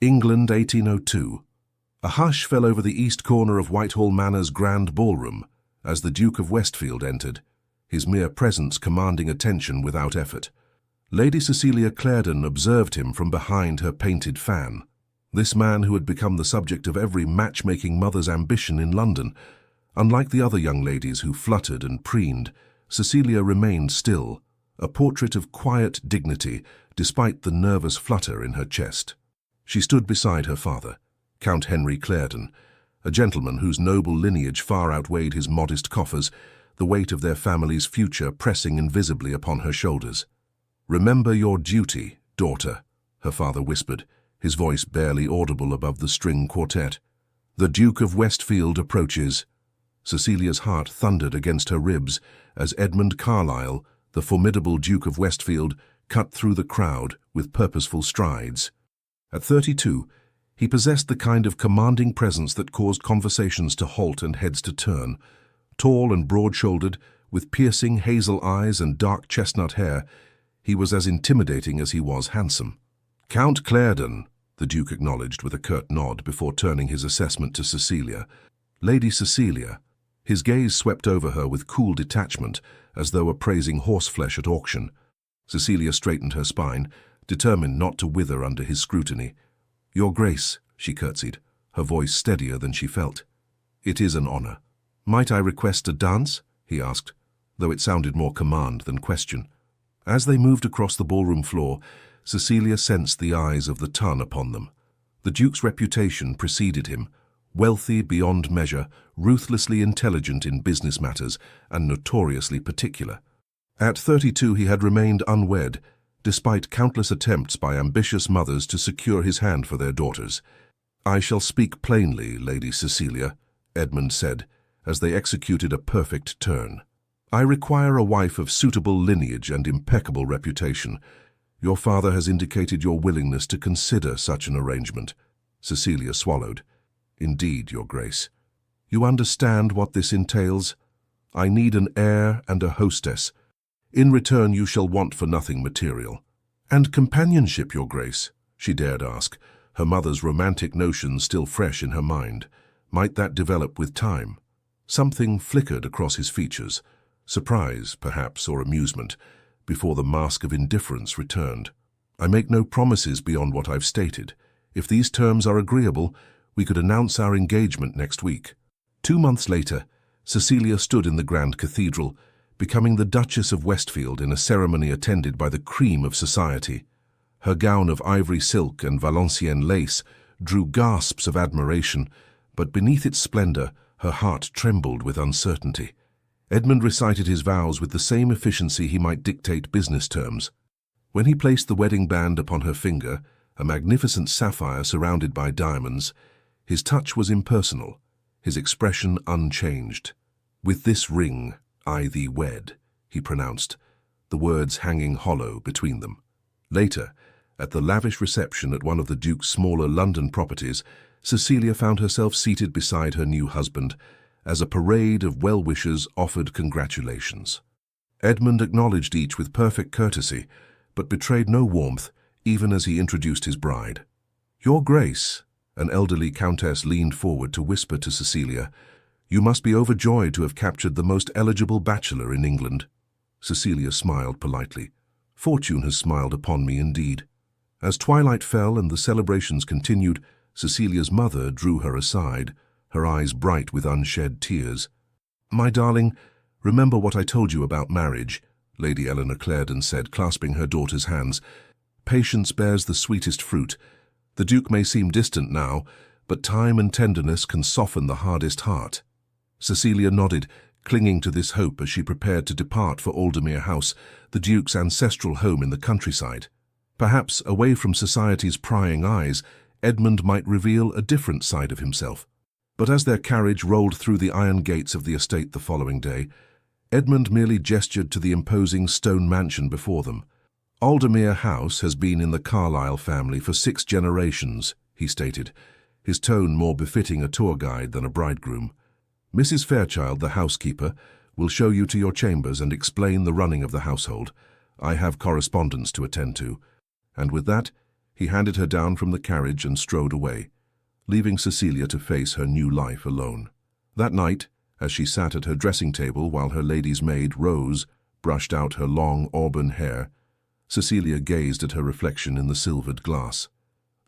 England, 1802. A hush fell over the east corner of Whitehall Manor's grand ballroom as the Duke of Westfield entered, his mere presence commanding attention without effort. Lady Cecilia Clarendon observed him from behind her painted fan. This man who had become the subject of every matchmaking mother's ambition in London. Unlike the other young ladies who fluttered and preened, Cecilia remained still, a portrait of quiet dignity despite the nervous flutter in her chest. She stood beside her father, Count Henry Clarendon, a gentleman whose noble lineage far outweighed his modest coffers, the weight of their family's future pressing invisibly upon her shoulders. "Remember your duty, daughter," her father whispered, his voice barely audible above the string quartet. "The Duke of Westfield approaches." Cecilia's heart thundered against her ribs as Edmund Carlisle, the formidable Duke of Westfield, cut through the crowd with purposeful strides. At 32, he possessed the kind of commanding presence that caused conversations to halt and heads to turn. Tall and broad-shouldered, with piercing hazel eyes and dark chestnut hair, he was as intimidating as he was handsome. "Count Clarendon," the Duke acknowledged with a curt nod before turning his assessment to Cecilia. "Lady Cecilia." His gaze swept over her with cool detachment, as though appraising horseflesh at auction. Cecilia straightened her spine, determined not to wither under his scrutiny. "Your Grace," she curtsied, her voice steadier than she felt. "It is an honor." "Might I request a dance?" he asked, though it sounded more command than question. As they moved across the ballroom floor, Cecilia sensed the eyes of the ton upon them. The Duke's reputation preceded him, wealthy beyond measure, ruthlessly intelligent in business matters, and notoriously particular. At 32 he had remained unwed, despite countless attempts by ambitious mothers to secure his hand for their daughters. "I shall speak plainly, Lady Cecilia," Edmund said, as they executed a perfect turn. "I require a wife of suitable lineage and impeccable reputation. Your father has indicated your willingness to consider such an arrangement." Cecilia swallowed. "Indeed, Your Grace. You understand what this entails? I need an heir and a hostess. In return you shall want for nothing material." "And companionship, Your Grace?" she dared ask, her mother's romantic notions still fresh in her mind. Might that develop with time? Something flickered across his features, surprise, perhaps, or amusement, before the mask of indifference returned. "I make no promises beyond what I've stated. If these terms are agreeable, we could announce our engagement next week." 2 months later, Cecilia stood in the Grand Cathedral, becoming the Duchess of Westfield in a ceremony attended by the cream of society. Her gown of ivory silk and Valenciennes lace drew gasps of admiration, but beneath its splendor, her heart trembled with uncertainty. Edmund recited his vows with the same efficiency he might dictate business terms. When he placed the wedding band upon her finger, a magnificent sapphire surrounded by diamonds, his touch was impersonal, his expression unchanged. "With this ring I thee wed," he pronounced, the words hanging hollow between them. Later, at the lavish reception at one of the Duke's smaller London properties, Cecilia found herself seated beside her new husband, as a parade of well-wishers offered congratulations. Edmund acknowledged each with perfect courtesy, but betrayed no warmth, even as he introduced his bride. "Your Grace," an elderly countess leaned forward to whisper to Cecilia, "you must be overjoyed to have captured the most eligible bachelor in England." Cecilia smiled politely. "Fortune has smiled upon me indeed." As twilight fell and the celebrations continued, Cecilia's mother drew her aside, her eyes bright with unshed tears. "My darling, remember what I told you about marriage," Lady Eleanor Clarendon said, clasping her daughter's hands. "Patience bears the sweetest fruit. The Duke may seem distant now, but time and tenderness can soften the hardest heart." Cecilia nodded, clinging to this hope as she prepared to depart for Aldermere House, the Duke's ancestral home in the countryside. Perhaps, away from society's prying eyes, Edmund might reveal a different side of himself. But as their carriage rolled through the iron gates of the estate the following day, Edmund merely gestured to the imposing stone mansion before them. "Aldermere House has been in the Carlisle family for 6 generations, he stated, his tone more befitting a tour guide than a bridegroom. "Mrs. Fairchild, the housekeeper, will show you to your chambers and explain the running of the household. I have correspondence to attend to." And with that, He handed her down from the carriage and strode away, leaving Cecilia to face her new life alone. That night, as she sat at her dressing table while her lady's maid, Rose, brushed out her long auburn hair, Cecilia gazed at her reflection in the silvered glass.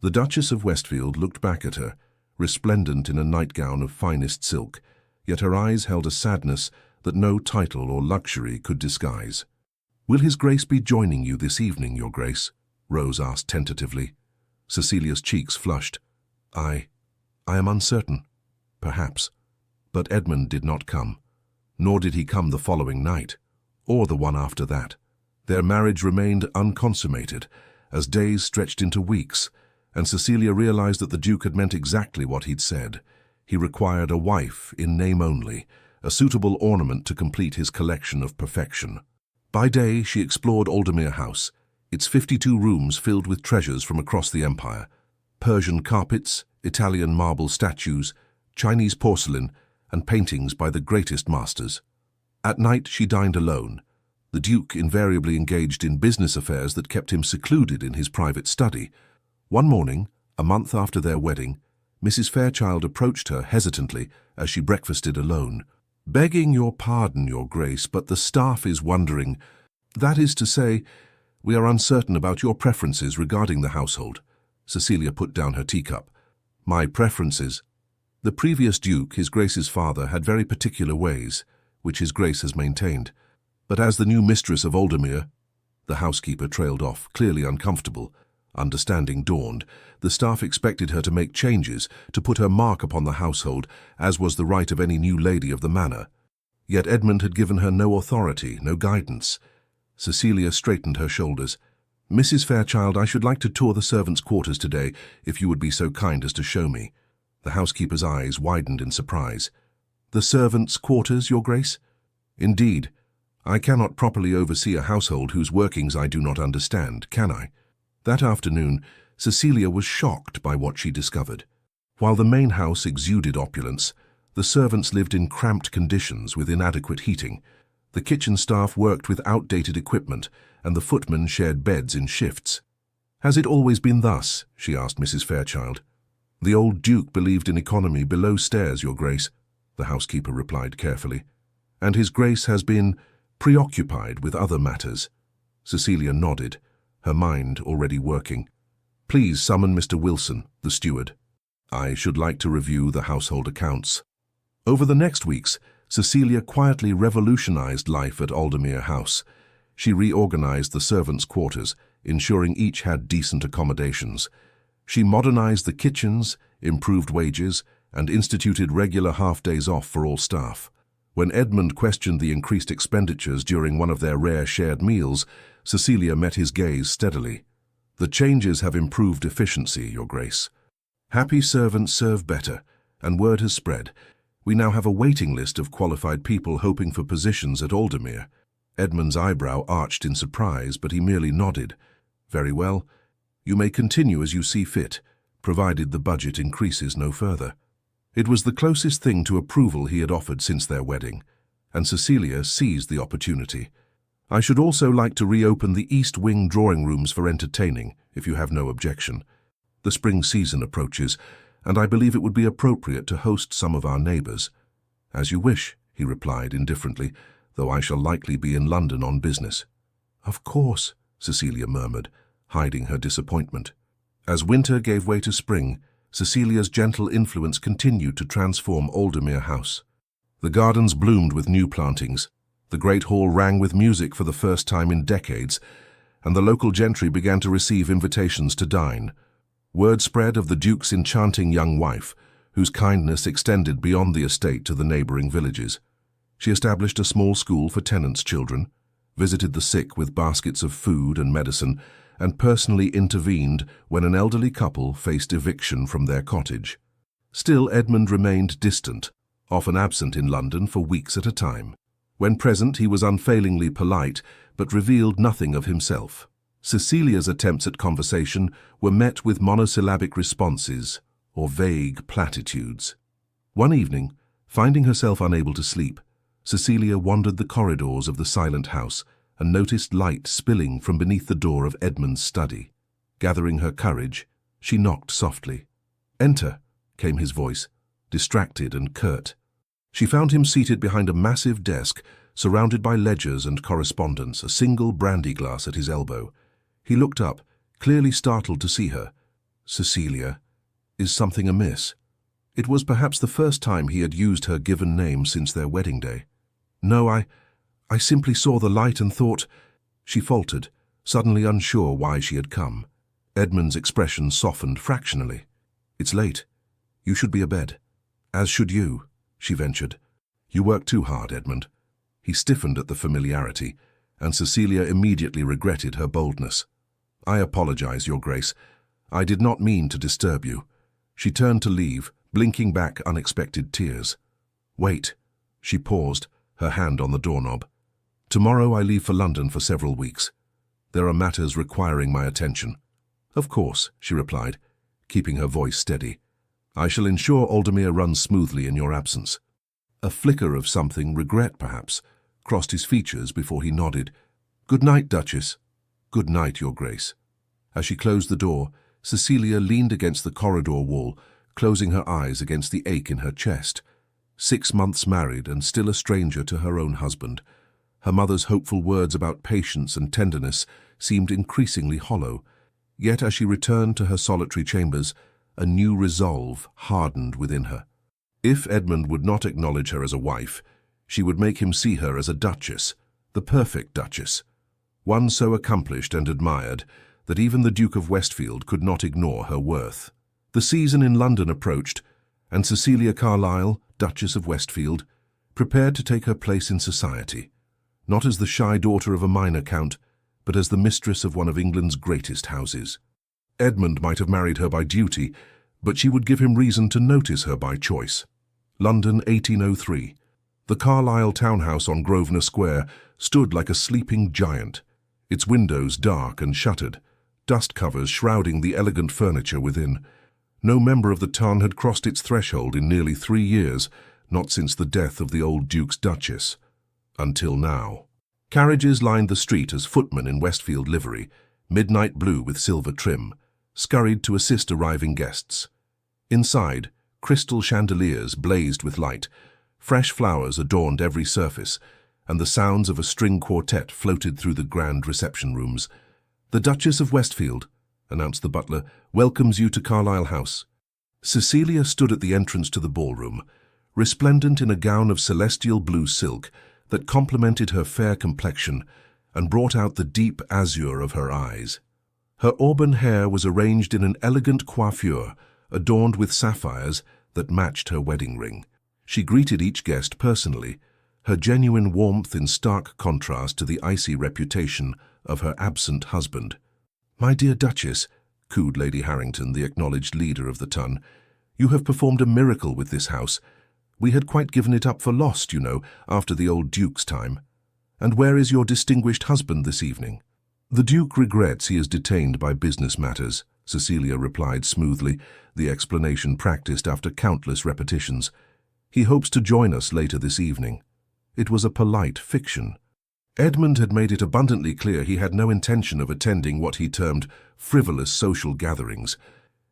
The Duchess of Westfield looked back at her, resplendent in a nightgown of finest silk, yet her eyes held a sadness that no title or luxury could disguise. "Will His Grace be joining you this evening, Your Grace?" Rose asked tentatively. Cecilia's cheeks flushed. I am uncertain. Perhaps." But Edmund did not come, nor did he come the following night, or the one after that. Their marriage remained unconsummated, as days stretched into weeks, and Cecilia realized that the Duke had meant exactly what he'd said. He required a wife in name only, a suitable ornament to complete his collection of perfection. By day, she explored Aldermere House, its 52 rooms filled with treasures from across the empire: Persian carpets, Italian marble statues, Chinese porcelain, and paintings by the greatest masters. At night, she dined alone. The Duke invariably engaged in business affairs that kept him secluded in his private study. One morning, a month after their wedding, Mrs. Fairchild approached her hesitantly as she breakfasted alone. "Begging your pardon, Your Grace, but the staff is wondering. That is to say, we are uncertain about your preferences regarding the household." Cecilia put down her teacup. "My preferences? The previous Duke, His Grace's father, had very particular ways, which His Grace has maintained. But as the new mistress of Aldermere—" The housekeeper trailed off, clearly uncomfortable. Understanding dawned. The staff expected her to make changes, to put her mark upon the household, as was the right of any new lady of the manor. Yet Edmund had given her no authority, no guidance. Cecilia straightened her shoulders. "Mrs. Fairchild, I should like to tour the servants' quarters today, if you would be so kind as to show me." The housekeeper's eyes widened in surprise. "The servants' quarters, Your Grace?" "Indeed. I cannot properly oversee a household whose workings I do not understand, can I?" That afternoon, Cecilia was shocked by what she discovered. While the main house exuded opulence, the servants lived in cramped conditions with inadequate heating. The kitchen staff worked with outdated equipment, and the footmen shared beds in shifts. "Has it always been thus?" she asked Mrs. Fairchild. "The old Duke believed in economy below stairs, Your Grace," the housekeeper replied carefully. "And His Grace has been preoccupied with other matters." Cecilia nodded, her mind already working. "Please summon Mr. Wilson, the steward. I should like to review the household accounts." Over the next weeks, Cecilia quietly revolutionized life at Aldermere House. She reorganized the servants' quarters, ensuring each had decent accommodations. She modernized the kitchens, improved wages, and instituted regular half-days off for all staff. When Edmund questioned the increased expenditures during one of their rare shared meals, Cecilia met his gaze steadily. "The changes have improved efficiency, Your Grace. Happy servants serve better, and word has spread. We now have a waiting list of qualified people hoping for positions at Aldermere." Edmund's eyebrow arched in surprise, but he merely nodded. "Very well. You may continue as you see fit, provided the budget increases no further." It was the closest thing to approval he had offered since their wedding, and Cecilia seized the opportunity. "I should also like to reopen the East Wing drawing rooms for entertaining, if you have no objection. The spring season approaches, and I believe it would be appropriate to host some of our neighbours." "As you wish," he replied indifferently, "though I shall likely be in London on business." "Of course," Cecilia murmured, hiding her disappointment. As winter gave way to spring, Cecilia's gentle influence continued to transform Aldermere House. The gardens bloomed with new plantings, the great hall rang with music for the first time in decades, and the local gentry began to receive invitations to dine. Word spread of the Duke's enchanting young wife, whose kindness extended beyond the estate to the neighbouring villages. She established a small school for tenants' children, visited the sick with baskets of food and medicine, and personally intervened when an elderly couple faced eviction from their cottage. Still, Edmund remained distant, often absent in London for weeks at a time. When present, he was unfailingly polite, but revealed nothing of himself. Cecilia's attempts at conversation were met with monosyllabic responses or vague platitudes. One evening, finding herself unable to sleep, Cecilia wandered the corridors of the silent house and noticed light spilling from beneath the door of Edmund's study. Gathering her courage, she knocked softly. "Enter," came his voice, distracted and curt. She found him seated behind a massive desk, surrounded by ledgers and correspondence, a single brandy glass at his elbow. He looked up, clearly startled to see her. "Cecilia, is something amiss?" It was perhaps the first time he had used her given name since their wedding day. "No, I simply saw the light and thought—" She faltered, suddenly unsure why she had come. Edmund's expression softened fractionally. "It's late. You should be abed." "As should you," she ventured. "You work too hard, Edmund." He stiffened at the familiarity, and Cecilia immediately regretted her boldness. "I apologize, Your Grace. I did not mean to disturb you." She turned to leave, blinking back unexpected tears. "Wait." She paused, her hand on the doorknob. "Tomorrow I leave for London for several weeks. There are matters requiring my attention." "Of course," she replied, keeping her voice steady. "I shall ensure Aldemir runs smoothly in your absence." A flicker of something, regret perhaps, crossed his features before he nodded. "Good night, Duchess." "Good night, Your Grace." As she closed the door, Cecilia leaned against the corridor wall, closing her eyes against the ache in her chest. 6 months married and still a stranger to her own husband. Her mother's hopeful words about patience and tenderness seemed increasingly hollow. Yet as she returned to her solitary chambers, a new resolve hardened within her. If Edmund would not acknowledge her as a wife, she would make him see her as a duchess, the perfect duchess. One so accomplished and admired that even the Duke of Westfield could not ignore her worth. The season in London approached, and Cecilia Carlyle, Duchess of Westfield, prepared to take her place in society, not as the shy daughter of a minor count, but as the mistress of one of England's greatest houses. Edmund might have married her by duty, but she would give him reason to notice her by choice. London, 1803. The Carlisle townhouse on Grosvenor Square stood like a sleeping giant, its windows dark and shuttered, dust covers shrouding the elegant furniture within. No member of the ton had crossed its threshold in nearly 3 years, not since the death of the old Duke's Duchess. Until now. Carriages lined the street as footmen in Westfield livery, midnight blue with silver trim, scurried to assist arriving guests. Inside, crystal chandeliers blazed with light, fresh flowers adorned every surface, and the sounds of a string quartet floated through the grand reception rooms. "The Duchess of Westfield," announced the butler, "welcomes you to Carlisle House." Cecilia stood at the entrance to the ballroom, resplendent in a gown of celestial blue silk that complemented her fair complexion and brought out the deep azure of her eyes. Her auburn hair was arranged in an elegant coiffure, adorned with sapphires that matched her wedding ring. She greeted each guest personally, her genuine warmth in stark contrast to the icy reputation of her absent husband. "My dear Duchess," cooed Lady Harrington, the acknowledged leader of the ton, "you have performed a miracle with this house. We had quite given it up for lost, you know, after the old Duke's time. And where is your distinguished husband this evening?" "The Duke regrets he is detained by business matters," Cecilia replied smoothly, the explanation practiced after countless repetitions. "He hopes to join us later this evening." It was a polite fiction. Edmund had made it abundantly clear he had no intention of attending what he termed frivolous social gatherings,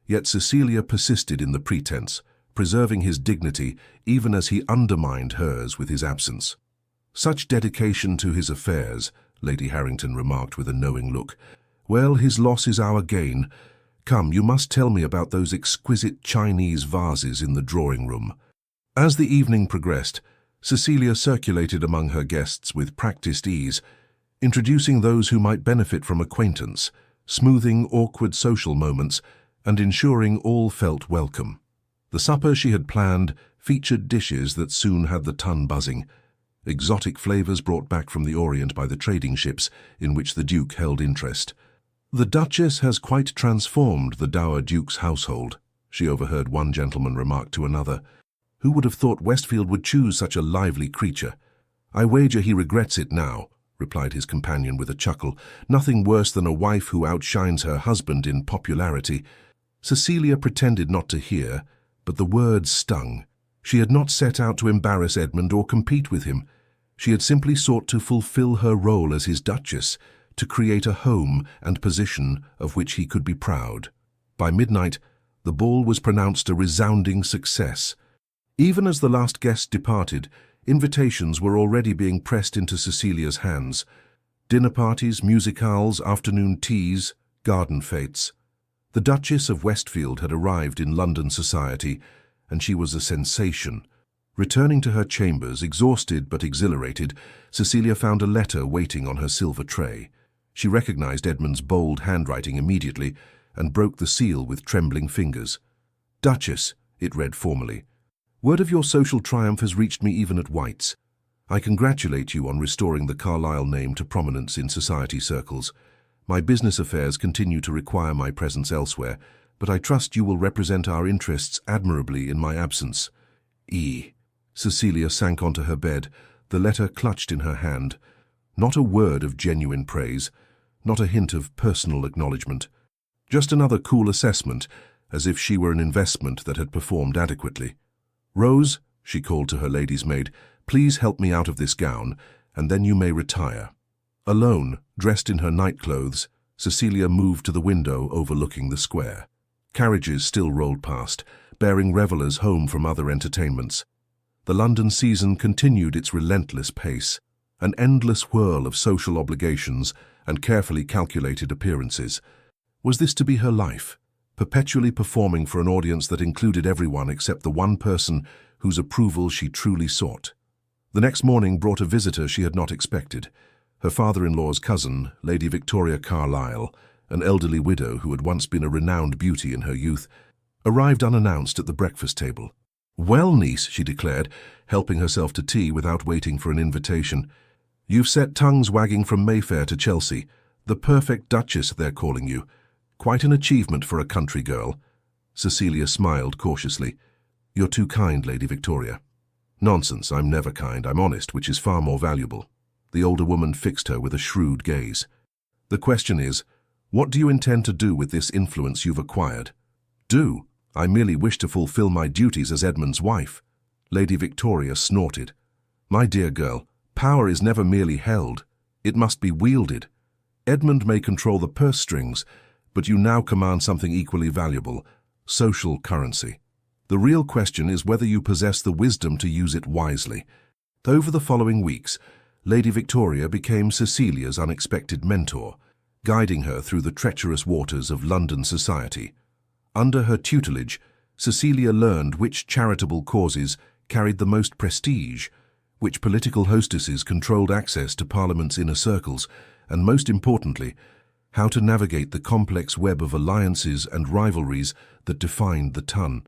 yet Cecilia persisted in the pretense, preserving his dignity even as he undermined hers with his absence. "Such dedication to his affairs," Lady Harrington remarked with a knowing look. "Well, his loss is our gain. Come, you must tell me about those exquisite Chinese vases in the drawing-room." As the evening progressed, Cecilia circulated among her guests with practiced ease, introducing those who might benefit from acquaintance, smoothing awkward social moments, and ensuring all felt welcome. The supper she had planned featured dishes that soon had the ton buzzing, exotic flavors brought back from the Orient by the trading ships in which the Duke held interest. "The Duchess has quite transformed the dour Duke's household," she overheard one gentleman remark to another. "Who would have thought Westfield would choose such a lively creature?" "I wager he regrets it now," replied his companion with a chuckle. "Nothing worse than a wife who outshines her husband in popularity." Cecilia pretended not to hear, but the words stung. She had not set out to embarrass Edmund or compete with him. She had simply sought to fulfill her role as his Duchess, to create a home and position of which he could be proud. By midnight, the ball was pronounced a resounding success. Even as the last guest departed, invitations were already being pressed into Cecilia's hands. Dinner parties, musicales, afternoon teas, garden fêtes. The Duchess of Westfield had arrived in London society, and she was a sensation. Returning to her chambers, exhausted but exhilarated, Cecilia found a letter waiting on her silver tray. She recognized Edmund's bold handwriting immediately and broke the seal with trembling fingers. "Duchess," it read formally, "word of your social triumph has reached me even at White's. I congratulate you on restoring the Carlisle name to prominence in society circles. My business affairs continue to require my presence elsewhere, but I trust you will represent our interests admirably in my absence. E." Cecilia sank onto her bed, the letter clutched in her hand. Not a word of genuine praise, not a hint of personal acknowledgement. Just another cool assessment, as if she were an investment that had performed adequately. "Rose," she called to her lady's maid, "please help me out of this gown, and then you may retire." Alone, dressed in her nightclothes, Cecilia moved to the window overlooking the square. Carriages still rolled past, bearing revellers home from other entertainments. The London season continued its relentless pace, an endless whirl of social obligations and carefully calculated appearances. Was this to be her life, perpetually performing for an audience that included everyone except the one person whose approval she truly sought? The next morning brought a visitor she had not expected. Her father-in-law's cousin, Lady Victoria Carlisle, an elderly widow who had once been a renowned beauty in her youth, arrived unannounced at the breakfast table. "Well, niece," she declared, helping herself to tea without waiting for an invitation, "you've set tongues wagging from Mayfair to Chelsea. The perfect Duchess, they're calling you. Quite an achievement for a country girl." Cecilia smiled cautiously. "You're too kind, Lady Victoria." "Nonsense, I'm never kind. I'm honest, which is far more valuable." The older woman fixed her with a shrewd gaze. "The question is, what do you intend to do with this influence you've acquired?" "Do? I merely wish to fulfill my duties as Edmund's wife." Lady Victoria snorted. "My dear girl, power is never merely held. It must be wielded. Edmund may control the purse strings, but you now command something equally valuable, social currency. The real question is whether you possess the wisdom to use it wisely." Over the following weeks, Lady Victoria became Cecilia's unexpected mentor, guiding her through the treacherous waters of London society. Under her tutelage, Cecilia learned which charitable causes carried the most prestige, which political hostesses controlled access to Parliament's inner circles, and most importantly, how to navigate the complex web of alliances and rivalries that defined the ton.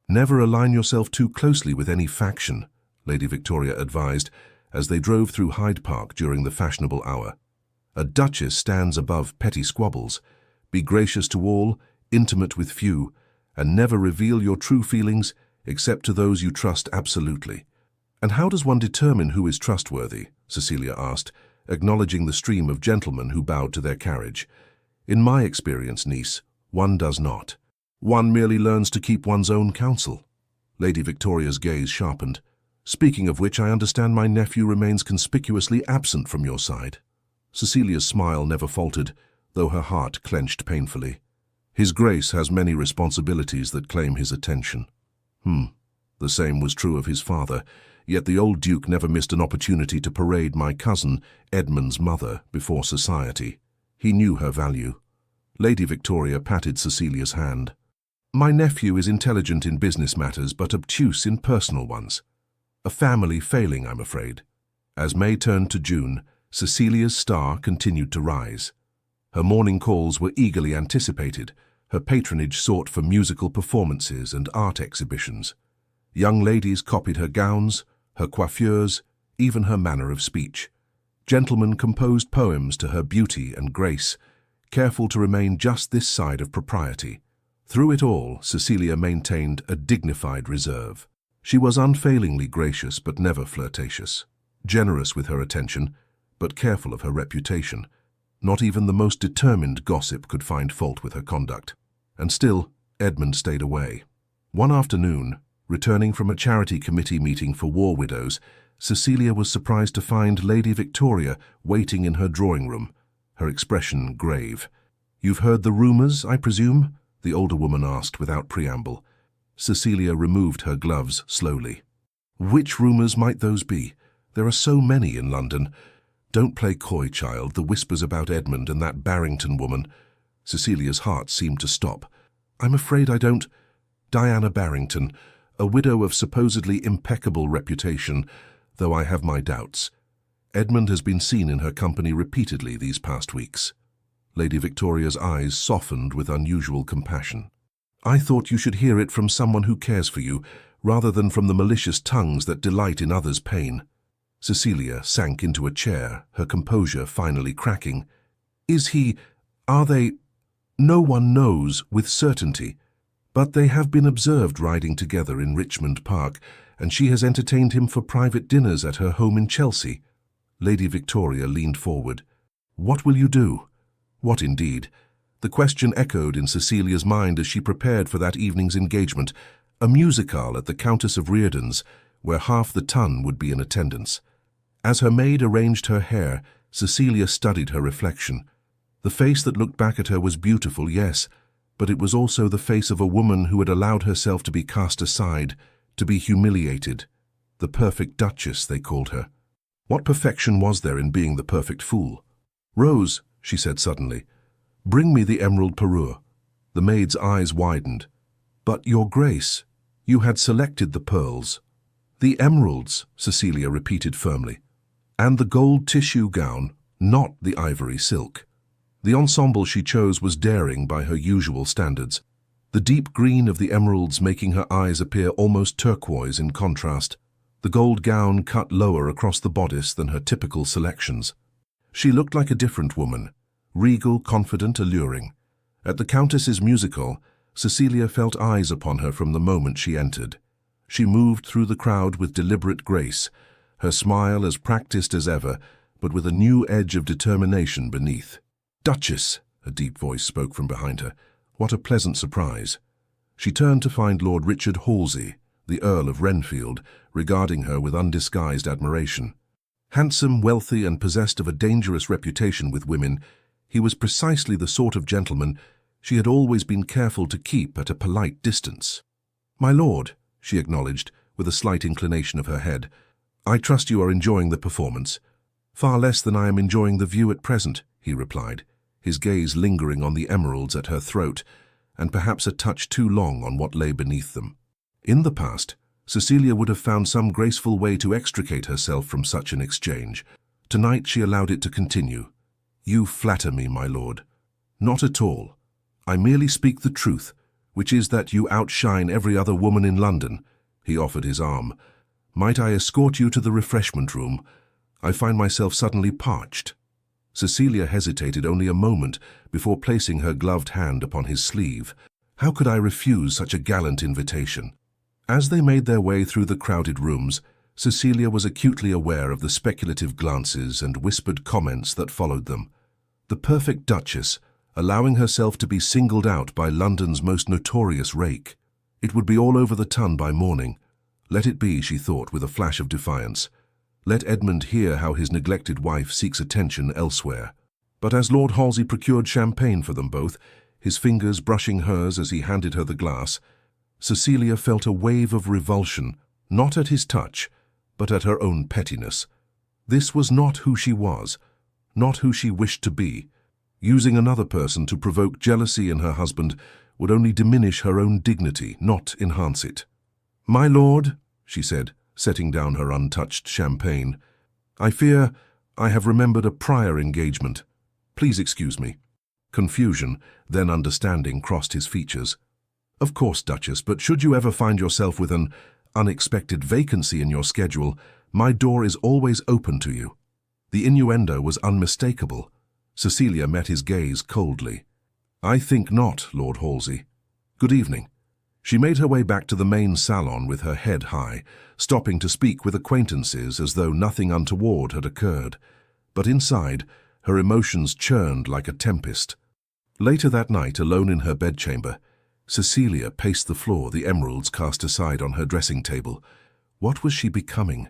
"Never align yourself too closely with any faction," Lady Victoria advised, as they drove through Hyde Park during the fashionable hour. "A duchess stands above petty squabbles. Be gracious to all, intimate with few, and never reveal your true feelings except to those you trust absolutely." "And how does one determine who is trustworthy?" Cecilia asked, acknowledging the stream of gentlemen who bowed to their carriage. "In my experience, niece, one does not. One merely learns to keep one's own counsel." Lady Victoria's gaze sharpened. "Speaking of which, I understand my nephew remains conspicuously absent from your side." Cecilia's smile never faltered, though her heart clenched painfully. "His Grace has many responsibilities that claim his attention." The same was true of his father, yet the old Duke never missed an opportunity to parade my cousin, Edmund's mother, before society. He knew her value. Lady Victoria patted Cecilia's hand. "My nephew is intelligent in business matters, but obtuse in personal ones. A family failing, I'm afraid." As May turned to June, Cecilia's star continued to rise. Her morning calls were eagerly anticipated, her patronage sought for musical performances and art exhibitions. Young ladies copied her gowns, her coiffures, even her manner of speech. Gentlemen composed poems to her beauty and grace, careful to remain just this side of propriety. Through it all, Cecilia maintained a dignified reserve. She was unfailingly gracious but never flirtatious, generous with her attention, but careful of her reputation. Not even the most determined gossip could find fault with her conduct. And still, Edmund stayed away. One afternoon, returning from a charity committee meeting for war widows, Cecilia was surprised to find Lady Victoria waiting in her drawing room. her expression grave. "You've heard the rumors, I presume?" the older woman asked without preamble. Cecilia removed her gloves slowly. "Which rumors might those be? There are so many in London." "Don't play coy, child. The whispers about Edmund and that Barrington woman—" Cecilia's heart seemed to stop. "I'm afraid I don't—" "Diana Barrington, a widow of supposedly impeccable reputation, though I have my doubts. Edmund has been seen in her company repeatedly these past weeks." Lady Victoria's eyes softened with unusual compassion. "I thought you should hear it from someone who cares for you, rather than from the malicious tongues that delight in others' pain." Cecilia sank into a chair, her composure finally cracking. "Are they—" "No one knows with certainty, but they have been observed riding together in Richmond Park, and she has entertained him for private dinners at her home in Chelsea." Lady Victoria leaned forward. "What will you do?" What indeed? The question echoed in Cecilia's mind as she prepared for that evening's engagement, a musicale at the Countess of Reardon's, where half the ton would be in attendance. As her maid arranged her hair, Cecilia studied her reflection. The face that looked back at her was beautiful, yes, but it was also the face of a woman who had allowed herself to be cast aside, to be humiliated. The perfect Duchess, they called her. What perfection was there in being the perfect fool? "Rose," she said suddenly, "bring me the emerald parure." The maid's eyes widened. "But, Your Grace, you had selected the pearls." "The emeralds," Cecilia repeated firmly. "And the gold tissue gown, not the ivory silk." The ensemble she chose was daring by her usual standards, the deep green of the emeralds making her eyes appear almost turquoise in contrast, the gold gown cut lower across the bodice than her typical selections. She looked like a different woman, regal, confident, alluring. At the Countess's musical, Cecilia felt eyes upon her from the moment she entered. She moved through the crowd with deliberate grace, her smile as practiced as ever, but with a new edge of determination beneath. "Duchess," a deep voice spoke from behind her. What a pleasant surprise. She turned to find Lord Richard Halsey, the Earl of Renfield, regarding her with undisguised admiration. Handsome, wealthy, and possessed of a dangerous reputation with women, he was precisely the sort of gentleman she had always been careful to keep at a polite distance. "My lord," she acknowledged, with a slight inclination of her head, "I trust you are enjoying the performance." "Far less than I am enjoying the view at present," he replied, his gaze lingering on the emeralds at her throat, and perhaps a touch too long on what lay beneath them. In the past, Cecilia would have found some graceful way to extricate herself from such an exchange. Tonight she allowed it to continue. "You flatter me, my lord." "Not at all. I merely speak the truth, which is that you outshine every other woman in London." He offered his arm. "Might I escort you to the refreshment room? I find myself suddenly parched." Cecilia hesitated only a moment before placing her gloved hand upon his sleeve. How could I refuse such a gallant invitation? As they made their way through the crowded rooms, Cecilia was acutely aware of the speculative glances and whispered comments that followed them. The perfect Duchess, allowing herself to be singled out by London's most notorious rake. It would be all over the ton by morning. Let it be, she thought with a flash of defiance. Let Edmund hear how his neglected wife seeks attention elsewhere. But as Lord Halsey procured champagne for them both, his fingers brushing hers as he handed her the glass, Cecilia felt a wave of revulsion, not at his touch, but at her own pettiness. This was not who she was, not who she wished to be. Using another person to provoke jealousy in her husband would only diminish her own dignity, not enhance it. "My lord," she said, setting down her untouched champagne, "I fear I have remembered a prior engagement. Please excuse me." Confusion, then understanding, crossed his features. "Of course, Duchess, but should you ever find yourself with an unexpected vacancy in your schedule, my door is always open to you." The innuendo was unmistakable. Cecilia met his gaze coldly. "I think not, Lord Halsey. Good evening." She made her way back to the main salon with her head high, stopping to speak with acquaintances as though nothing untoward had occurred. But inside, her emotions churned like a tempest. Later that night, alone in her bedchamber, Cecilia paced the floor, the emeralds cast aside on her dressing table. What was she becoming?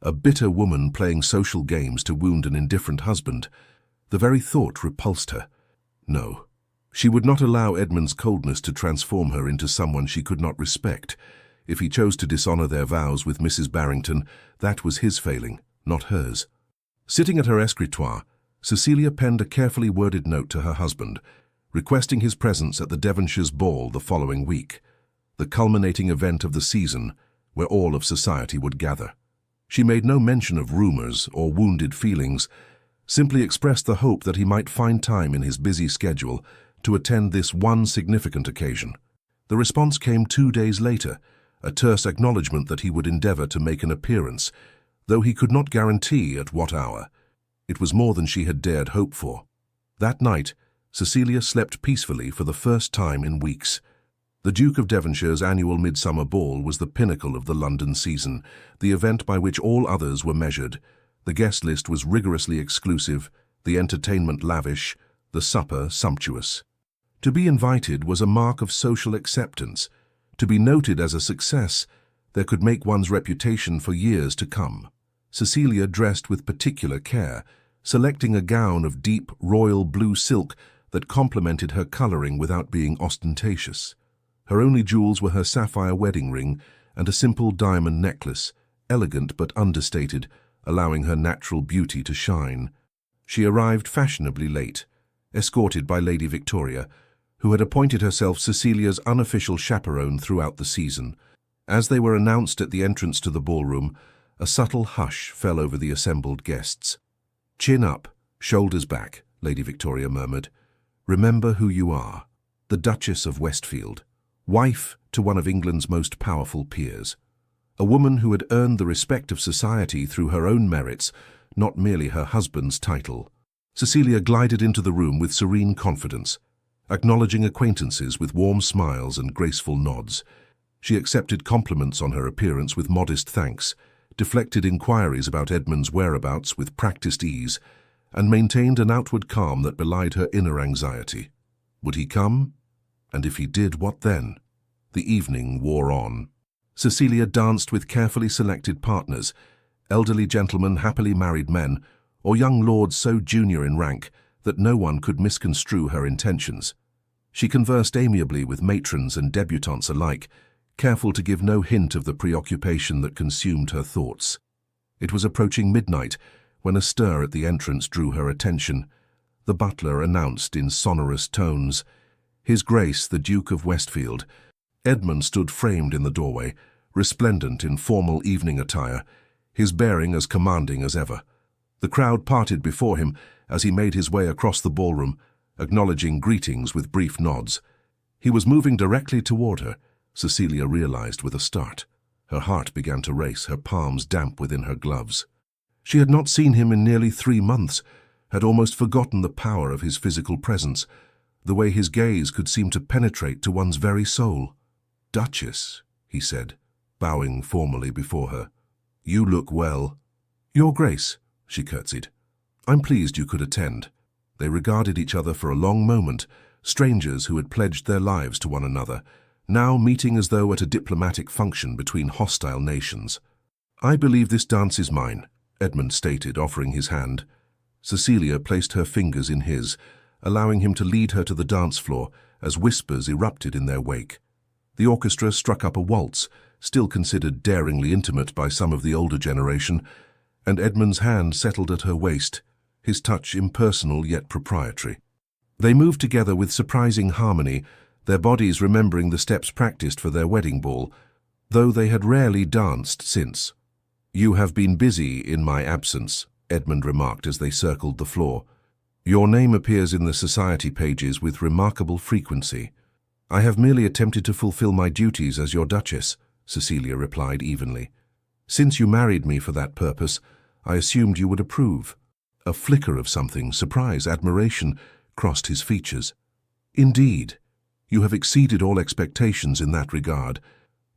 A bitter woman playing social games to wound an indifferent husband. The very thought repulsed her. No, she would not allow Edmund's coldness to transform her into someone she could not respect. If he chose to dishonor their vows with Mrs. Barrington, that was his failing, not hers. Sitting at her escritoire, Cecilia penned a carefully worded note to her husband, requesting his presence at the Devonshire's ball the following week, the culminating event of the season where all of society would gather. She made no mention of rumors or wounded feelings, simply expressed the hope that he might find time in his busy schedule to attend this one significant occasion. The response came 2 days later, a terse acknowledgement that he would endeavor to make an appearance, though he could not guarantee at what hour. It was more than she had dared hope for. That night, Cecilia slept peacefully for the first time in weeks. The Duke of Devonshire's annual midsummer ball was the pinnacle of the London season, the event by which all others were measured. The guest list was rigorously exclusive, the entertainment lavish, the supper sumptuous. To be invited was a mark of social acceptance. To be noted as a success that could make one's reputation for years to come. Cecilia dressed with particular care, selecting a gown of deep royal blue silk that complemented her coloring without being ostentatious. Her only jewels were her sapphire wedding ring and a simple diamond necklace, elegant but understated, allowing her natural beauty to shine. She arrived fashionably late, escorted by Lady Victoria, who had appointed herself Cecilia's unofficial chaperone throughout the season. As they were announced at the entrance to the ballroom, a subtle hush fell over the assembled guests. "Chin up, shoulders back," Lady Victoria murmured. "Remember who you are, the Duchess of Westfield, wife to one of England's most powerful peers. A woman who had earned the respect of society through her own merits, not merely her husband's title." Cecilia glided into the room with serene confidence, acknowledging acquaintances with warm smiles and graceful nods. She accepted compliments on her appearance with modest thanks, deflected inquiries about Edmund's whereabouts with practiced ease, and maintained an outward calm that belied her inner anxiety. Would he come? And if he did, what then? The evening wore on. Cecilia danced with carefully selected partners, elderly gentlemen, happily married men, or young lords so junior in rank that no one could misconstrue her intentions. She conversed amiably with matrons and debutantes alike, careful to give no hint of the preoccupation that consumed her thoughts. It was approaching midnight when a stir at the entrance drew her attention. The butler announced in sonorous tones, "His Grace the Duke of Westfield." Edmund stood framed in the doorway, resplendent in formal evening attire, his bearing as commanding as ever. The crowd parted before him as he made his way across the ballroom, acknowledging greetings with brief nods. He was moving directly toward her, Cecilia realized with a start. Her heart began to race, her palms damp within her gloves. She had not seen him in nearly 3 months, had almost forgotten the power of his physical presence, the way his gaze could seem to penetrate to one's very soul. "Duchess," he said, bowing formally before her. "You look well." "Your Grace," she curtsied. "I'm pleased you could attend." They regarded each other for a long moment, strangers who had pledged their lives to one another, now meeting as though at a diplomatic function between hostile nations. "I believe this dance is mine," Edmund stated, offering his hand. Cecilia placed her fingers in his, allowing him to lead her to the dance floor as whispers erupted in their wake. The orchestra struck up a waltz, still considered daringly intimate by some of the older generation, and Edmund's hand settled at her waist, his touch impersonal yet proprietary. They moved together with surprising harmony, their bodies remembering the steps practiced for their wedding ball, though they had rarely danced since. "You have been busy in my absence," Edmund remarked as they circled the floor. "Your name appears in the society pages with remarkable frequency." "I have merely attempted to fulfill my duties as your Duchess," Cecilia replied evenly. "Since you married me for that purpose, I assumed you would approve." A flicker of something, surprise, admiration, crossed his features. "Indeed, you have exceeded all expectations in that regard.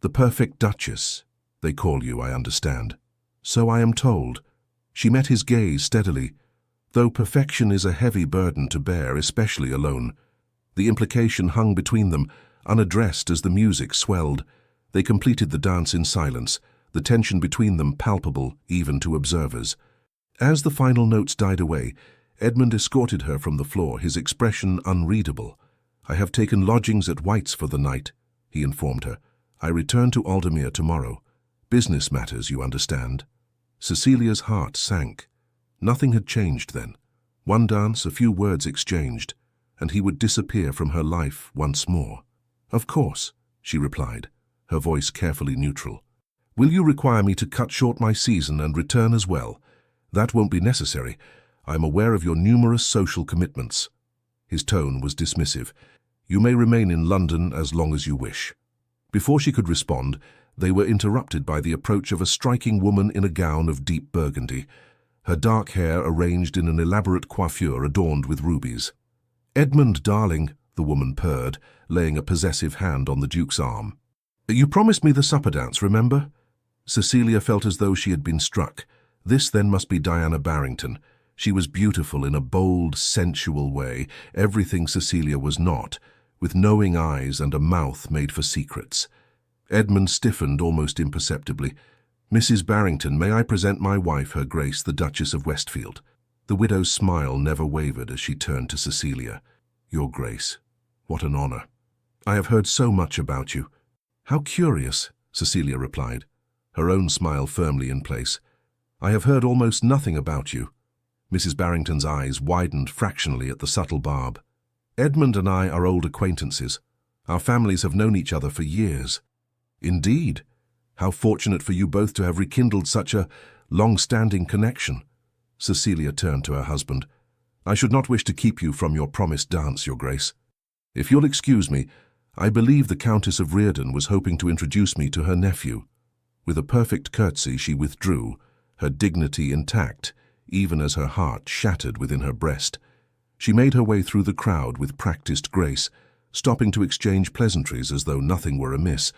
The perfect Duchess, they call you, I understand." "So I am told." She met his gaze steadily. Though perfection is a heavy burden to bear, especially alone. The implication hung between them, unaddressed as the music swelled. They completed the dance in silence, the tension between them palpable even to observers. As the final notes died away, Edmund escorted her from the floor, his expression unreadable. "I have taken lodgings at White's for the night," he informed her. "I return to Aldermere tomorrow. Business matters, you understand." Cecilia's heart sank. Nothing had changed then. One dance, a few words exchanged, and he would disappear from her life once more. "Of course," she replied, her voice carefully neutral. "Will you require me to cut short my season and return as well? That won't be necessary. I am aware of your numerous social commitments." His tone was dismissive. "You may remain in London as long as you wish." Before she could respond, they were interrupted by the approach of a striking woman in a gown of deep burgundy, her dark hair arranged in an elaborate coiffure adorned with rubies. "Edmund, darling," the woman purred, laying a possessive hand on the Duke's arm. "You promised me the supper dance, remember?" Cecilia felt as though she had been struck. This then must be Diana Barrington. She was beautiful in a bold, sensual way, everything Cecilia was not, with knowing eyes and a mouth made for secrets. Edmund stiffened almost imperceptibly. "Mrs. Barrington, may I present my wife, Her Grace, the Duchess of Westfield?" The widow's smile never wavered as she turned to Cecilia. "Your Grace, what an honor. I have heard so much about you." "How curious," Cecilia replied, her own smile firmly in place. "I have heard almost nothing about you." Mrs. Barrington's eyes widened fractionally at the subtle barb. "Edmund and I are old acquaintances. Our families have known each other for years." "Indeed. How fortunate for you both to have rekindled such a long-standing connection." Cecilia turned to her husband. "I should not wish to keep you from your promised dance, Your Grace. If you'll excuse me, I believe the Countess of Reardon was hoping to introduce me to her nephew." With a perfect curtsy she withdrew, her dignity intact, even as her heart shattered within her breast. She made her way through the crowd with practiced grace, stopping to exchange pleasantries as though nothing were amiss,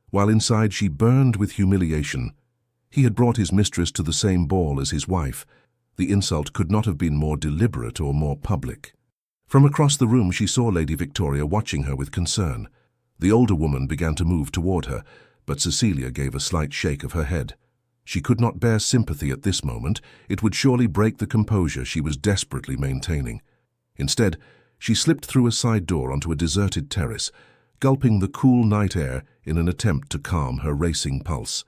while inside she burned with humiliation. He had brought his mistress to the same ball as his wife. The insult could not have been more deliberate or more public. From across the room she saw Lady Victoria watching her with concern. The older woman began to move toward her, but Cecilia gave a slight shake of her head. She could not bear sympathy at this moment. It would surely break the composure she was desperately maintaining. Instead, she slipped through a side door onto a deserted terrace, gulping the cool night air in an attempt to calm her racing pulse.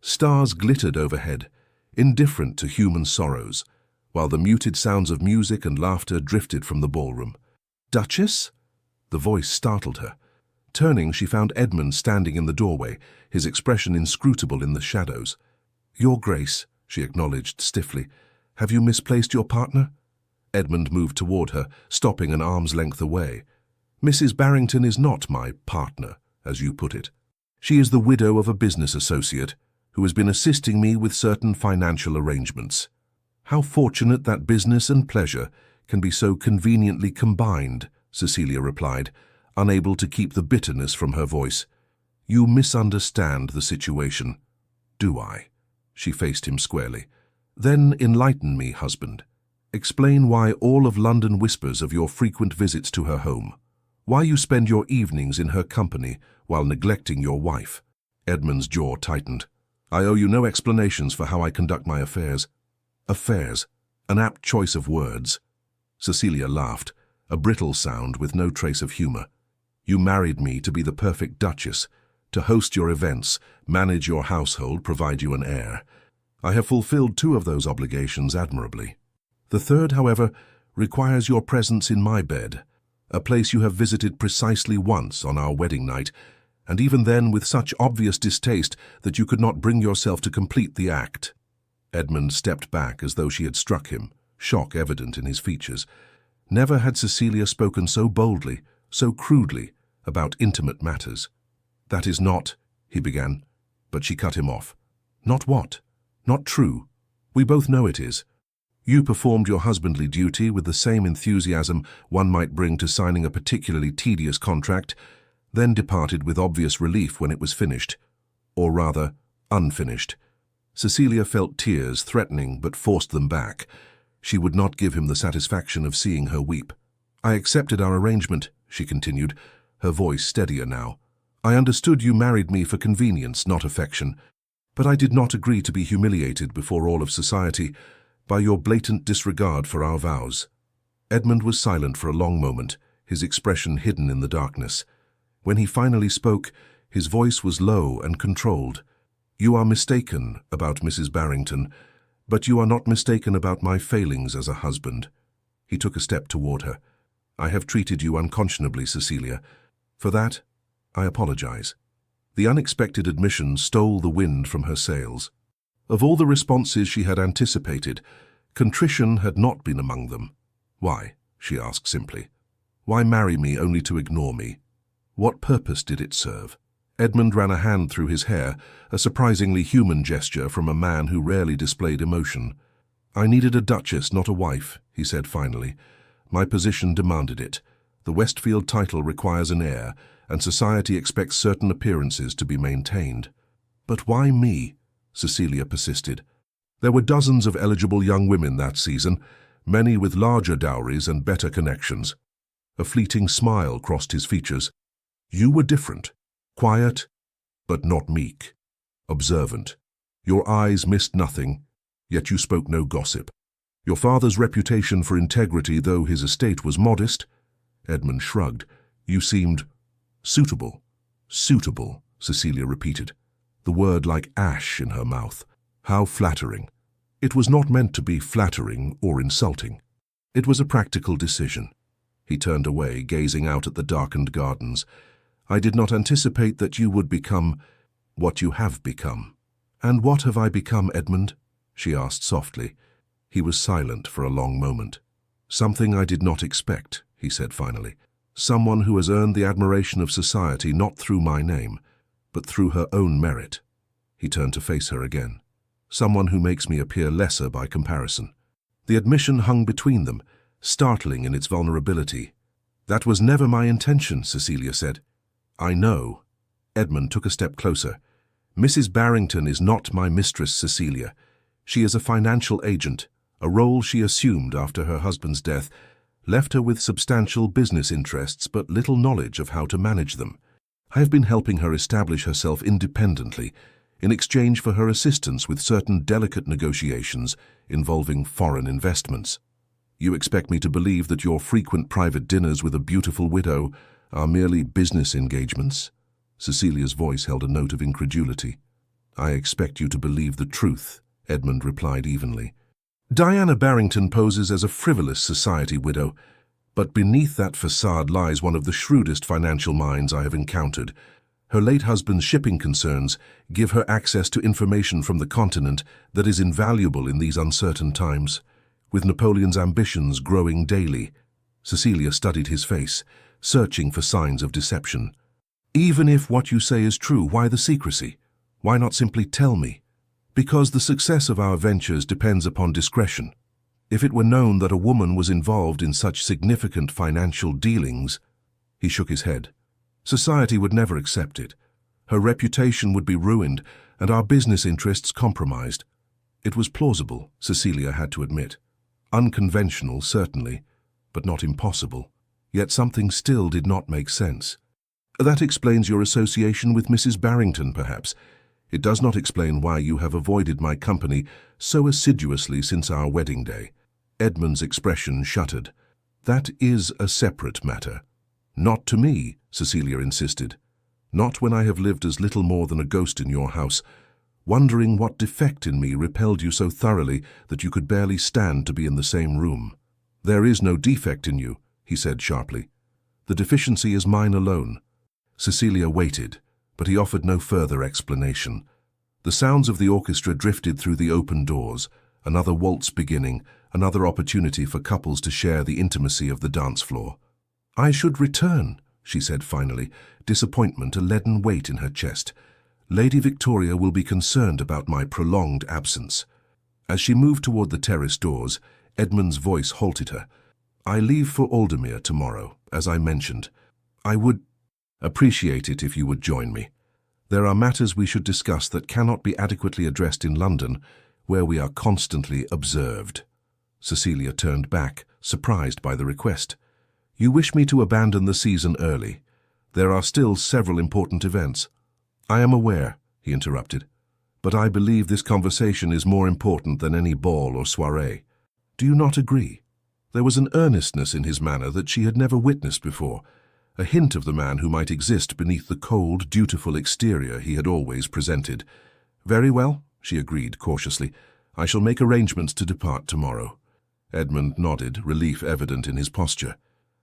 Stars glittered overhead, indifferent to human sorrows, while the muted sounds of music and laughter drifted from the ballroom. "Duchess?" The voice startled her. Turning, she found Edmund standing in the doorway, his expression inscrutable in the shadows. "Your Grace," she acknowledged stiffly. "Have you misplaced your partner?" Edmund moved toward her, stopping an arm's length away. "Mrs. Barrington is not my partner, as you put it. She is the widow of a business associate who has been assisting me with certain financial arrangements." "How fortunate that business and pleasure can be so conveniently combined," Cecilia replied, unable to keep the bitterness from her voice. "You misunderstand the situation." "Do I?" She faced him squarely. "Then enlighten me, husband. Explain why all of London whispers of your frequent visits to her home. Why you spend your evenings in her company while neglecting your wife." Edmund's jaw tightened. "I owe you no explanations for how I conduct my affairs." "Affairs," an apt choice of words. Cecilia laughed, a brittle sound with no trace of humor. "You married me to be the perfect Duchess, to host your events, manage your household, provide you an heir. I have fulfilled 2 of those obligations admirably. The third, however, requires your presence in my bed, a place you have visited precisely once on our wedding night, and even then with such obvious distaste that you could not bring yourself to complete the act." Edmund stepped back as though she had struck him, shock evident in his features. Never had Cecilia spoken so boldly, so crudely, about intimate matters. "That is not," he began, but she cut him off. "Not what? Not true. We both know it is. You performed your husbandly duty with the same enthusiasm one might bring to signing a particularly tedious contract, then departed with obvious relief when it was finished, or rather, unfinished." Cecilia felt tears threatening but forced them back. She would not give him the satisfaction of seeing her weep. "I accepted our arrangement," she continued, her voice steadier now. "I understood you married me for convenience, not affection. But I did not agree to be humiliated before all of society, by your blatant disregard for our vows. Edmund was silent for a long moment, his expression hidden in the darkness. When he finally spoke, his voice was low and controlled. You are mistaken about Mrs. Barrington, but you are not mistaken about my failings as a husband. He took a step toward her. I have treated you unconscionably, Cecilia. For that, I apologize. The unexpected admission stole the wind from her sails. Of all the responses she had anticipated, contrition had not been among them. Why? She asked simply. Why marry me only to ignore me? What purpose did it serve? Edmund ran a hand through his hair, a surprisingly human gesture from a man who rarely displayed emotion. I needed a duchess, not a wife, he said finally. My position demanded it. The Westfield title requires an heir, and society expects certain appearances to be maintained. But why me? Cecilia persisted. There were dozens of eligible young women that season, many with larger dowries and better connections. A fleeting smile crossed his features. You were different. Quiet, but not meek. Observant. Your eyes missed nothing, yet you spoke no gossip. Your father's reputation for integrity, though his estate was modest. Edmund shrugged. You seemed suitable. Suitable, Cecilia repeated, the word like ash in her mouth. How flattering. It was not meant to be flattering or insulting. It was a practical decision. He turned away, gazing out at the darkened gardens. I did not anticipate that you would become what you have become. And what have I become, Edmund? She asked softly. He was silent for a long moment. Something I did not expect, he said finally. Someone who has earned the admiration of society not through my name, but through her own merit. He turned to face her again. Someone who makes me appear lesser by comparison. The admission hung between them, startling in its vulnerability. That was never my intention, Cecilia said. I know. Edmund took a step closer. Mrs. Barrington is not my mistress, Cecilia. She is a financial agent. A role she assumed after her husband's death left her with substantial business interests but little knowledge of how to manage them. I have been helping her establish herself independently in exchange for her assistance with certain delicate negotiations involving foreign investments. You expect me to believe that your frequent private dinners with a beautiful widow are merely business engagements? Cecilia's voice held a note of incredulity. I expect you to believe the truth, Edmund replied evenly. Diana Barrington poses as a frivolous society widow, but beneath that facade lies one of the shrewdest financial minds I have encountered. Her late husband's shipping concerns give her access to information from the continent that is invaluable in these uncertain times. With Napoleon's ambitions growing daily, Cecilia studied his face, searching for signs of deception. Even if what you say is true, why the secrecy? Why not simply tell me? Because the success of our ventures depends upon discretion. If it were known that a woman was involved in such significant financial dealings, he shook his head. Society would never accept it. Her reputation would be ruined and our business interests compromised. It was plausible, Cecilia had to admit. Unconventional, certainly, but not impossible. Yet something still did not make sense. That explains your association with Mrs. Barrington, perhaps. It does not explain why you have avoided my company so assiduously since our wedding day. Edmund's expression shuttered. That is a separate matter. Not to me, Cecilia insisted. Not when I have lived as little more than a ghost in your house, wondering what defect in me repelled you so thoroughly that you could barely stand to be in the same room. There is no defect in you, he said sharply. The deficiency is mine alone. Cecilia waited, but he offered no further explanation. The sounds of the orchestra drifted through the open doors, another waltz beginning, another opportunity for couples to share the intimacy of the dance floor. I should return, she said finally, disappointment a leaden weight in her chest. Lady Victoria will be concerned about my prolonged absence. As she moved toward the terrace doors, Edmund's voice halted her. I leave for Aldermere tomorrow, as I mentioned. I would appreciate it if you would join me. There are matters we should discuss that cannot be adequately addressed in London, where we are constantly observed. Cecilia turned back, surprised by the request. You wish me to abandon the season early. There are still several important events. I am aware, he interrupted. But I believe this conversation is more important than any ball or soiree. Do you not agree? There was an earnestness in his manner that she had never witnessed before, a hint of the man who might exist beneath the cold, dutiful exterior he had always presented. Very well, she agreed cautiously. I shall make arrangements to depart tomorrow. Edmund nodded, relief evident in his posture.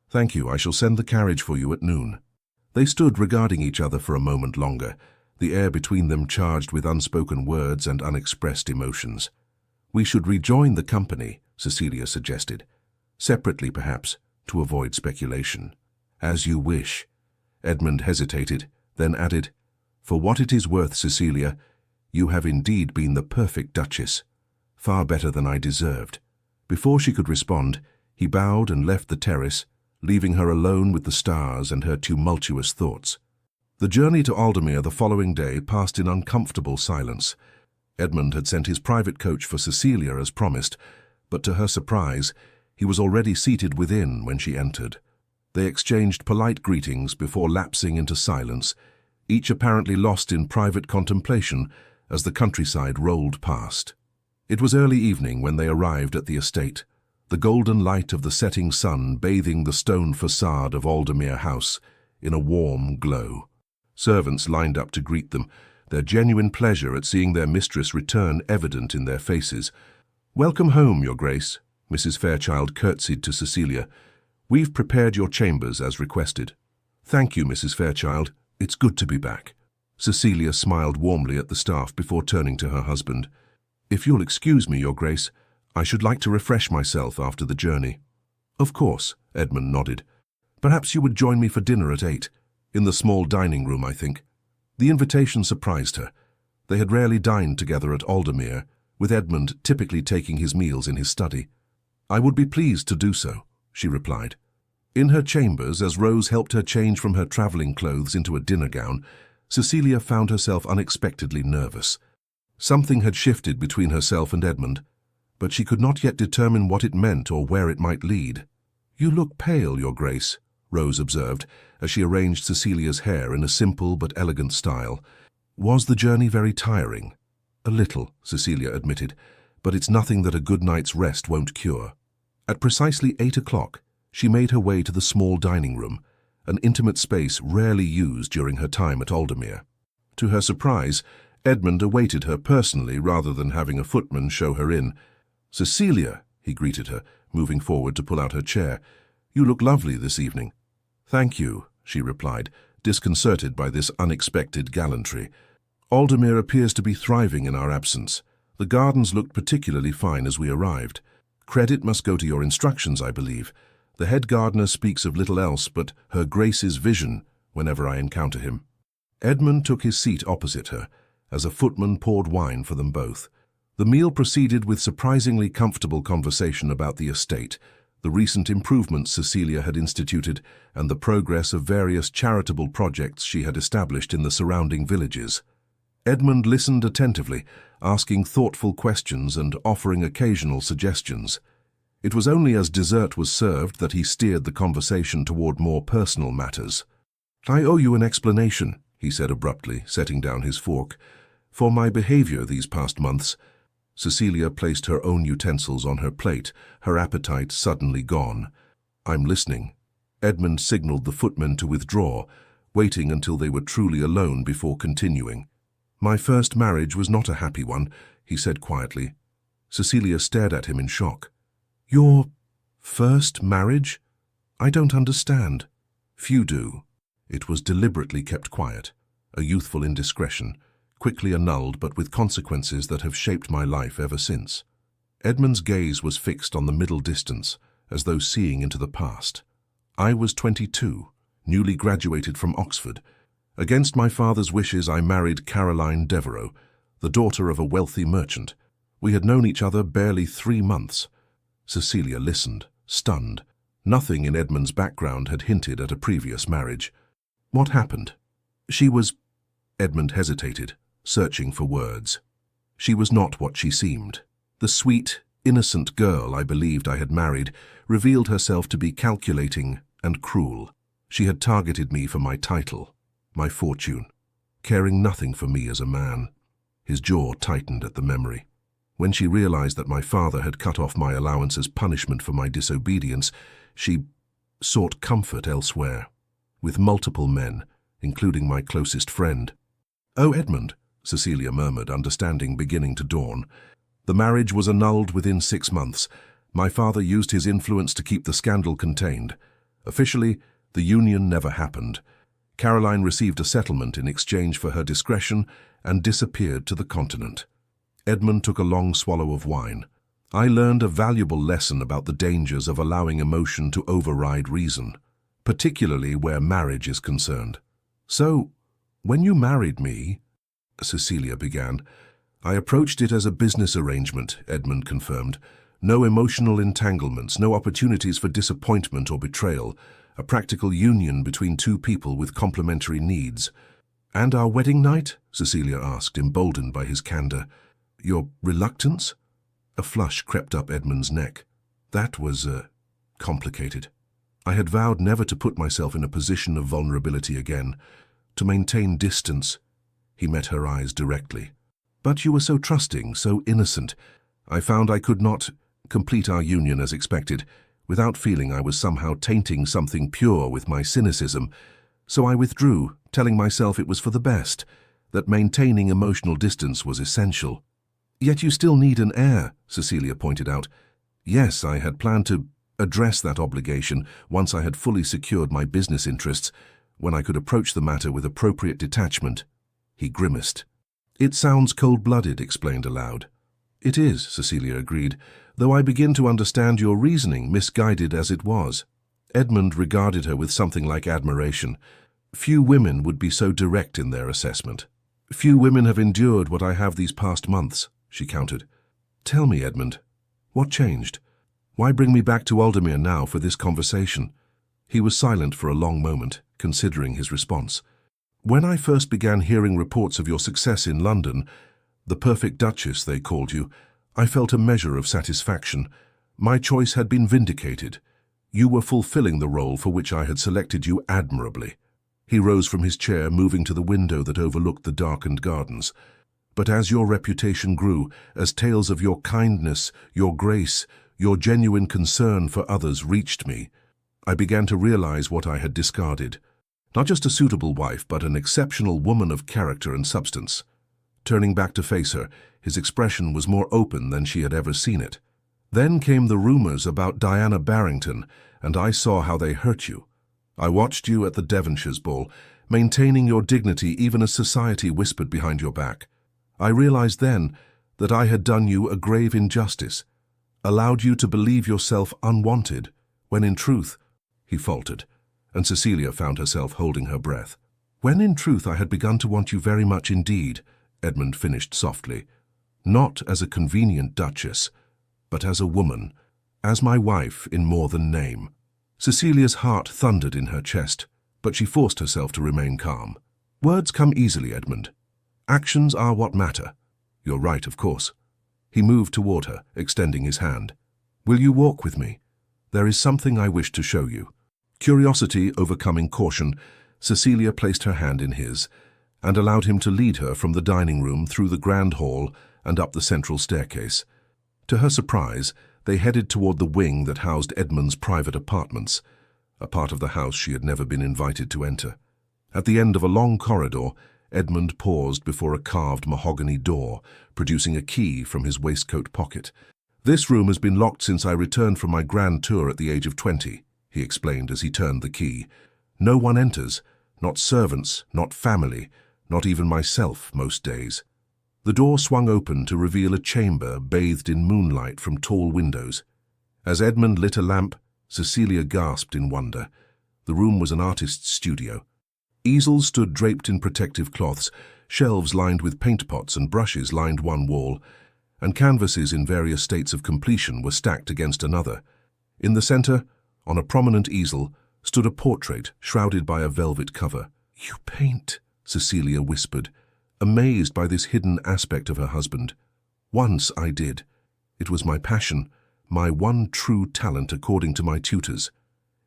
Thank you, I shall send the carriage for you at noon. They stood regarding each other for a moment longer, the air between them charged with unspoken words and unexpressed emotions. We should rejoin the company, Cecilia suggested. Separately, perhaps, to avoid speculation. As you wish. Edmund hesitated, then added, For what it is worth, Cecilia, you have indeed been the perfect Duchess, far better than I deserved. Before she could respond, he bowed and left the terrace, leaving her alone with the stars and her tumultuous thoughts. The journey to Aldermere the following day passed in uncomfortable silence. Edmund had sent his private coach for Cecilia as promised, but to her surprise, he was already seated within when she entered. They exchanged polite greetings before lapsing into silence, each apparently lost in private contemplation as the countryside rolled past. It was early evening when they arrived at the estate, the golden light of the setting sun bathing the stone facade of Aldermere House in a warm glow. Servants lined up to greet them, their genuine pleasure at seeing their mistress return evident in their faces. "Welcome home, Your Grace," Mrs. Fairchild curtsied to Cecilia. "We've prepared your chambers as requested." "Thank you, Mrs. Fairchild. It's good to be back." Cecilia smiled warmly at the staff before turning to her husband. "If you'll excuse me, Your Grace, I should like to refresh myself after the journey." "Of course," Edmund nodded. "Perhaps you would join me for dinner at 8, in the small dining room, I think." The invitation surprised her. They had rarely dined together at Aldermere, with Edmund typically taking his meals in his study. "I would be pleased to do so," she replied. In her chambers, as Rose helped her change from her travelling clothes into a dinner gown, Cecilia found herself unexpectedly nervous. Something had shifted between herself and Edmund, but she could not yet determine what it meant or where it might lead. "You look pale, Your Grace," Rose observed, as she arranged Cecilia's hair in a simple but elegant style. "Was the journey very tiring?" "A little," Cecilia admitted, "but it's nothing that a good night's rest won't cure." At precisely 8 o'clock, she made her way to the small dining room, an intimate space rarely used during her time at Aldermere. To her surprise, Edmund awaited her personally rather than having a footman show her in. "Cecilia," he greeted her, moving forward to pull out her chair, "you look lovely this evening." "Thank you," she replied, disconcerted by this unexpected gallantry. "Aldermere appears to be thriving in our absence. The gardens looked particularly fine as we arrived. Credit must go to your instructions, I believe. The head gardener speaks of little else but Her Grace's vision whenever I encounter him." Edmund took his seat opposite her, as a footman poured wine for them both. The meal proceeded with surprisingly comfortable conversation about the estate, the recent improvements Cecilia had instituted, and the progress of various charitable projects she had established in the surrounding villages. Edmund listened attentively, asking thoughtful questions and offering occasional suggestions. It was only as dessert was served that he steered the conversation toward more personal matters. "I owe you an explanation," he said abruptly, setting down his fork, "for my behavior these past months." Cecilia placed her own utensils on her plate, her appetite suddenly gone. "I'm listening." Edmund signaled the footman to withdraw, waiting until they were truly alone before continuing. "My first marriage was not a happy one," he said quietly. Cecilia stared at him in shock. "Your first marriage? I don't understand." "Few do." It was deliberately kept quiet, a youthful indiscretion, quickly annulled but with consequences that have shaped my life ever since. Edmund's gaze was fixed on the middle distance, as though seeing into the past. I was 22, newly graduated from Oxford. Against my father's wishes, I married Caroline Devereux, the daughter of a wealthy merchant. We had known each other barely 3 months. Cecilia listened, stunned. Nothing in Edmund's background had hinted at a previous marriage. "What happened?" "She was—" Edmund hesitated, searching for words. "She was not what she seemed. The sweet, innocent girl I believed I had married revealed herself to be calculating and cruel. She had targeted me for my title, my fortune, caring nothing for me as a man." His jaw tightened at the memory. When she realized that my father had cut off my allowance as punishment for my disobedience, she sought comfort elsewhere, with multiple men, including my closest friend. "Oh, Edmund," Cecilia murmured, understanding beginning to dawn. "The marriage was annulled within 6 months. My father used his influence to keep the scandal contained. Officially, the union never happened. Caroline received a settlement in exchange for her discretion and disappeared to the continent." Edmund took a long swallow of wine. "I learned a valuable lesson about the dangers of allowing emotion to override reason, particularly where marriage is concerned." "So, when you married me," Cecilia began. "I approached it as a business arrangement," Edmund confirmed. "No emotional entanglements, no opportunities for disappointment or betrayal. A practical union between two people with complementary needs." "And our wedding night?" Cecilia asked, emboldened by his candor. "Your reluctance?" A flush crept up Edmund's neck. "That was, complicated. I had vowed never to put myself in a position of vulnerability again, to maintain distance." He met her eyes directly. "But you were so trusting, so innocent. I found I could not complete our union as expected, without feeling I was somehow tainting something pure with my cynicism. So I withdrew, telling myself it was for the best, that maintaining emotional distance was essential." "Yet you still need an heir," Cecilia pointed out. "Yes, I had planned to address that obligation once I had fully secured my business interests, when I could approach the matter with appropriate detachment." He grimaced. "It sounds cold-blooded," explained aloud. "It is," Cecilia agreed, "though I begin to understand your reasoning, misguided as it was." Edmund regarded her with something like admiration. "Few women would be so direct in their assessment." "Few women have endured what I have these past months," she countered. "Tell me, Edmund, what changed? Why bring me back to Aldermere now for this conversation?" He was silent for a long moment, considering his response. "When I first began hearing reports of your success in London, the perfect Duchess they called you, I felt a measure of satisfaction. My choice had been vindicated. You were fulfilling the role for which I had selected you admirably." He rose from his chair, moving to the window that overlooked the darkened gardens. "But as your reputation grew, as tales of your kindness, your grace, your genuine concern for others reached me, I began to realize what I had discarded. Not just a suitable wife, but an exceptional woman of character and substance." Turning back to face her, his expression was more open than she had ever seen it. "Then came the rumors about Diana Barrington, and I saw how they hurt you. I watched you at the Devonshire's ball, maintaining your dignity even as society whispered behind your back. I realized then that I had done you a grave injustice, allowed you to believe yourself unwanted, when in truth," he faltered, and Cecilia found herself holding her breath. "When in truth I had begun to want you very much indeed," Edmund finished softly. "Not as a convenient duchess, but as a woman, as my wife in more than name." Cecilia's heart thundered in her chest, but she forced herself to remain calm. "Words come easily, Edmund. Actions are what matter. You're right, of course." He moved toward her, extending his hand. "Will you walk with me? There is something I wish to show you." Curiosity overcoming caution, Cecilia placed her hand in his, and allowed him to lead her from the dining room through the grand hall and up the central staircase. To her surprise, they headed toward the wing that housed Edmund's private apartments, a part of the house she had never been invited to enter. At the end of a long corridor, Edmund paused before a carved mahogany door, producing a key from his waistcoat pocket. "This room has been locked since I returned from my grand tour at the age of 20, he explained as he turned the key. "No one enters, not servants, not family, not even myself most days." The door swung open to reveal a chamber bathed in moonlight from tall windows. As Edmund lit a lamp, Cecilia gasped in wonder. The room was an artist's studio. Easels stood draped in protective cloths, shelves lined with paint pots and brushes lined one wall, and canvases in various states of completion were stacked against another. In the center, on a prominent easel, stood a portrait shrouded by a velvet cover. "You paint," Cecilia whispered, amazed by this hidden aspect of her husband. "Once I did. It was my passion, my one true talent according to my tutors."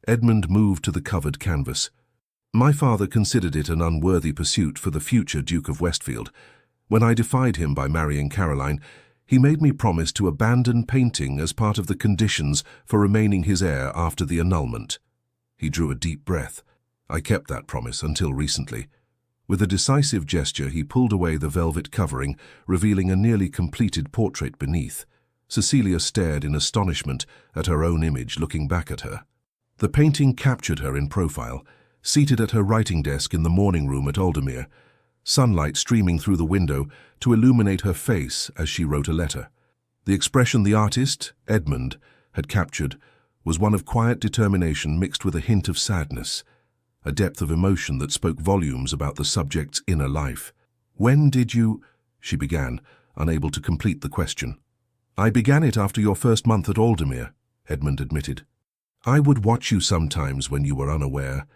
Edmund moved to the covered canvas. "My father considered it an unworthy pursuit for the future Duke of Westfield. When I defied him by marrying Caroline, he made me promise to abandon painting as part of the conditions for remaining his heir after the annulment. He drew a deep breath. I kept that promise until recently. With a decisive gesture, he pulled away the velvet covering, revealing a nearly completed portrait beneath. Cecilia stared in astonishment at her own image looking back at her. The painting captured her in profile, seated at her writing desk in the morning room at Aldermere, sunlight streaming through the window to illuminate her face as she wrote a letter. The expression the artist, Edmund, had captured was one of quiet determination mixed with a hint of sadness, a depth of emotion that spoke volumes about the subject's inner life. "When did you—" she began, unable to complete the question. "I began it after your first month at Aldermere," Edmund admitted. "I would watch you sometimes when you were unaware.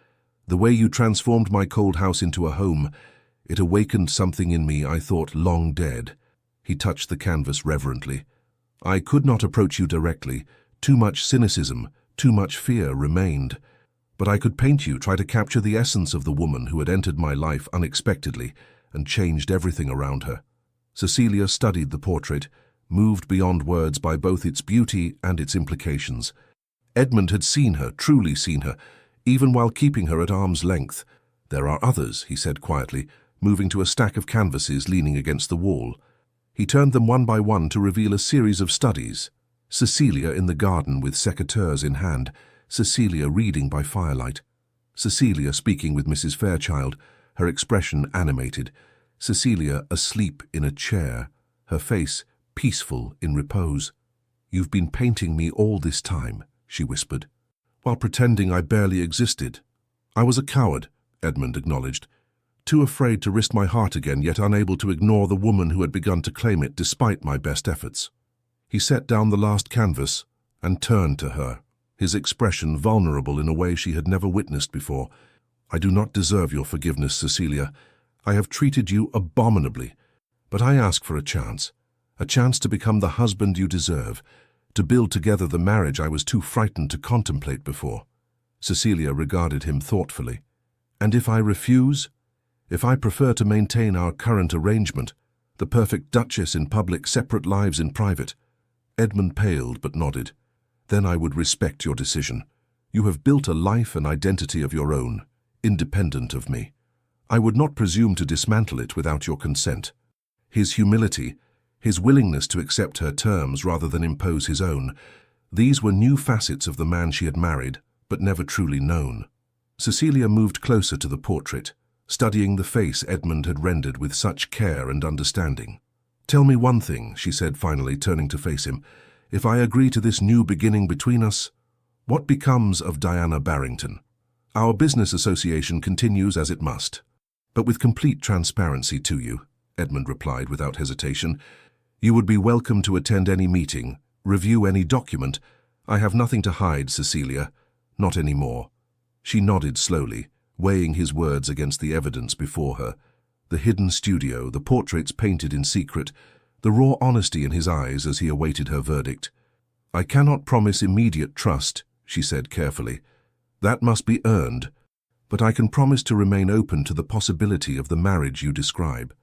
The way you transformed my cold house into a home, it awakened something in me I thought long dead." He touched the canvas reverently. "I could not approach you directly. Too much cynicism, too much fear remained. But I could paint you, try to capture the essence of the woman who had entered my life unexpectedly and changed everything around her." Cecilia studied the portrait, moved beyond words by both its beauty and its implications. Edmund had seen her, truly seen her, even while keeping her at arm's length. "There are others," he said quietly, moving to a stack of canvases leaning against the wall. He turned them one by one to reveal a series of studies. Cecilia in the garden with secateurs in hand, Cecilia reading by firelight, Cecilia speaking with Mrs. Fairchild, her expression animated, Cecilia asleep in a chair, her face peaceful in repose. "You've been painting me all this time," she whispered, "while pretending I barely existed." "I was a coward," Edmund acknowledged, "too afraid to risk my heart again, yet unable to ignore the woman who had begun to claim it despite my best efforts." He set down the last canvas and turned to her, his expression vulnerable in a way she had never witnessed before. "I do not deserve your forgiveness, Cecilia. I have treated you abominably, but I ask for a chance to become the husband you deserve, to build together the marriage I was too frightened to contemplate before." Cecilia regarded him thoughtfully. "And if I refuse? If I prefer to maintain our current arrangement, the perfect Duchess in public, separate lives in private?" Edmund paled but nodded. "Then I would respect your decision. You have built a life and identity of your own, independent of me. I would not presume to dismantle it without your consent." His humility, his willingness to accept her terms rather than impose his own, these were new facets of the man she had married, but never truly known. Cecilia moved closer to the portrait, studying the face Edmund had rendered with such care and understanding. "Tell me one thing," she said finally, turning to face him. "If I agree to this new beginning between us, what becomes of Diana Barrington? Our business association continues as it must." "But with complete transparency to you," Edmund replied without hesitation. "You would be welcome to attend any meeting, review any document. I have nothing to hide, Cecilia. Not any more." She nodded slowly, weighing his words against the evidence before her. The hidden studio, the portraits painted in secret, the raw honesty in his eyes as he awaited her verdict. "I cannot promise immediate trust," she said carefully. "That must be earned. But I can promise to remain open to the possibility of the marriage you describe."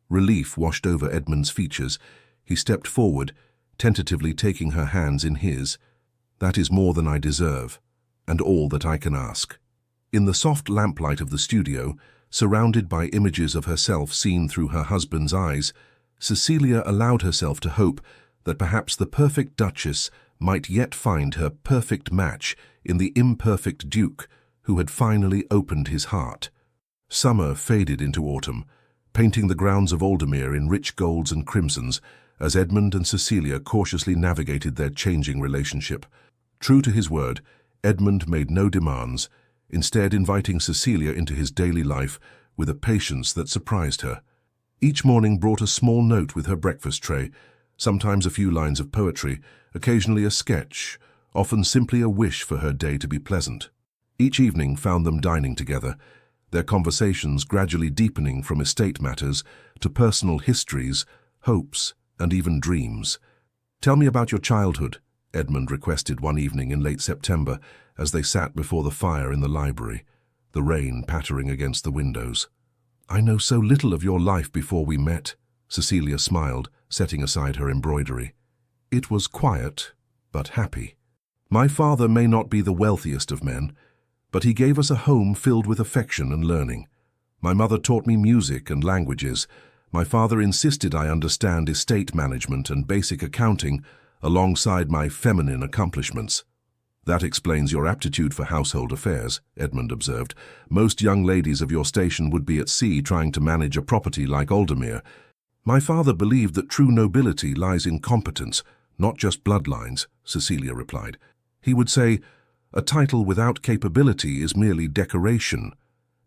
Relief washed over Edmund's features. He stepped forward, tentatively taking her hands in his. "That is more than I deserve, and all that I can ask." In the soft lamplight of the studio, surrounded by images of herself seen through her husband's eyes, Cecilia allowed herself to hope that perhaps the perfect Duchess might yet find her perfect match in the imperfect Duke who had finally opened his heart. Summer faded into autumn, painting the grounds of Aldermere in rich golds and crimsons as Edmund and Cecilia cautiously navigated their changing relationship. True to his word, Edmund made no demands, instead inviting Cecilia into his daily life with a patience that surprised her. Each morning brought a small note with her breakfast tray, sometimes a few lines of poetry, occasionally a sketch, often simply a wish for her day to be pleasant. Each evening found them dining together, their conversations gradually deepening from estate matters to personal histories, hopes, and even dreams. "Tell me about your childhood," Edmund requested one evening in late September as they sat before the fire in the library, the rain pattering against the windows. "I know so little of your life before we met," Cecilia smiled, setting aside her embroidery. It was quiet, but happy. My father may not be the wealthiest of men, but he gave us a home filled with affection and learning. My mother taught me music and languages. My father insisted I understand estate management and basic accounting alongside my feminine accomplishments. That explains your aptitude for household affairs, Edmund observed. Most young ladies of your station would be at sea trying to manage a property like Aldermere. My father believed that true nobility lies in competence, not just bloodlines, Cecilia replied. He would say, a title without capability is merely decoration,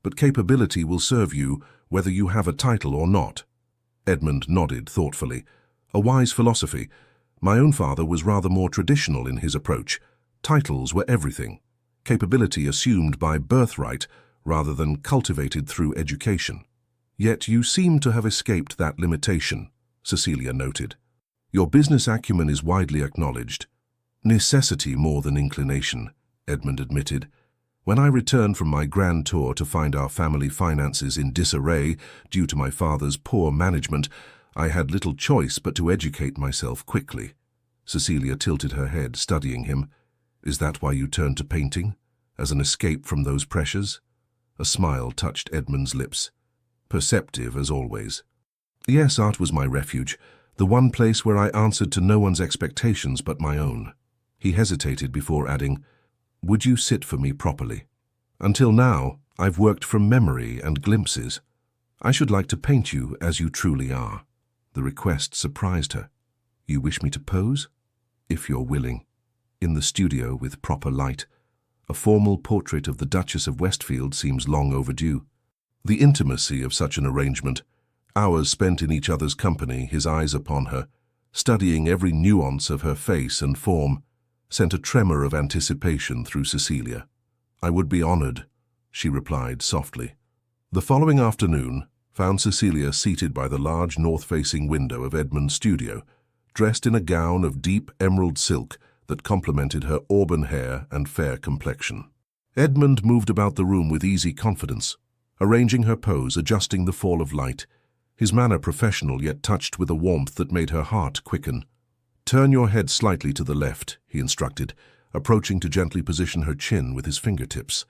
but capability will serve you whether you have a title or not. Edmund nodded thoughtfully. A wise philosophy. My own father was rather more traditional in his approach. Titles were everything. Capability assumed by birthright rather than cultivated through education. Yet you seem to have escaped that limitation, Cecilia noted. Your business acumen is widely acknowledged. Necessity more than inclination, Edmund admitted. When I returned from my grand tour to find our family finances in disarray due to my father's poor management, I had little choice but to educate myself quickly. Cecilia tilted her head, studying him. Is that why you turned to painting? As an escape from those pressures? A smile touched Edmund's lips. Perceptive as always. Yes, art was my refuge, the one place where I answered to no one's expectations but my own. He hesitated before adding, would you sit for me properly? Until now, I've worked from memory and glimpses. I should like to paint you as you truly are. The request surprised her. You wish me to pose? If you're willing. In the studio with proper light. A formal portrait of the Duchess of Westfield seems long overdue. The intimacy of such an arrangement, hours spent in each other's company, his eyes upon her, studying every nuance of her face and form, sent a tremor of anticipation through Cecilia. I would be honored, she replied softly. The following afternoon found Cecilia seated by the large north-facing window of Edmund's studio, dressed in a gown of deep emerald silk that complemented her auburn hair and fair complexion. Edmund moved about the room with easy confidence, arranging her pose, adjusting the fall of light, his manner professional yet touched with a warmth that made her heart quicken. Turn your head slightly to the left, he instructed, approaching to gently position her chin with his fingertips.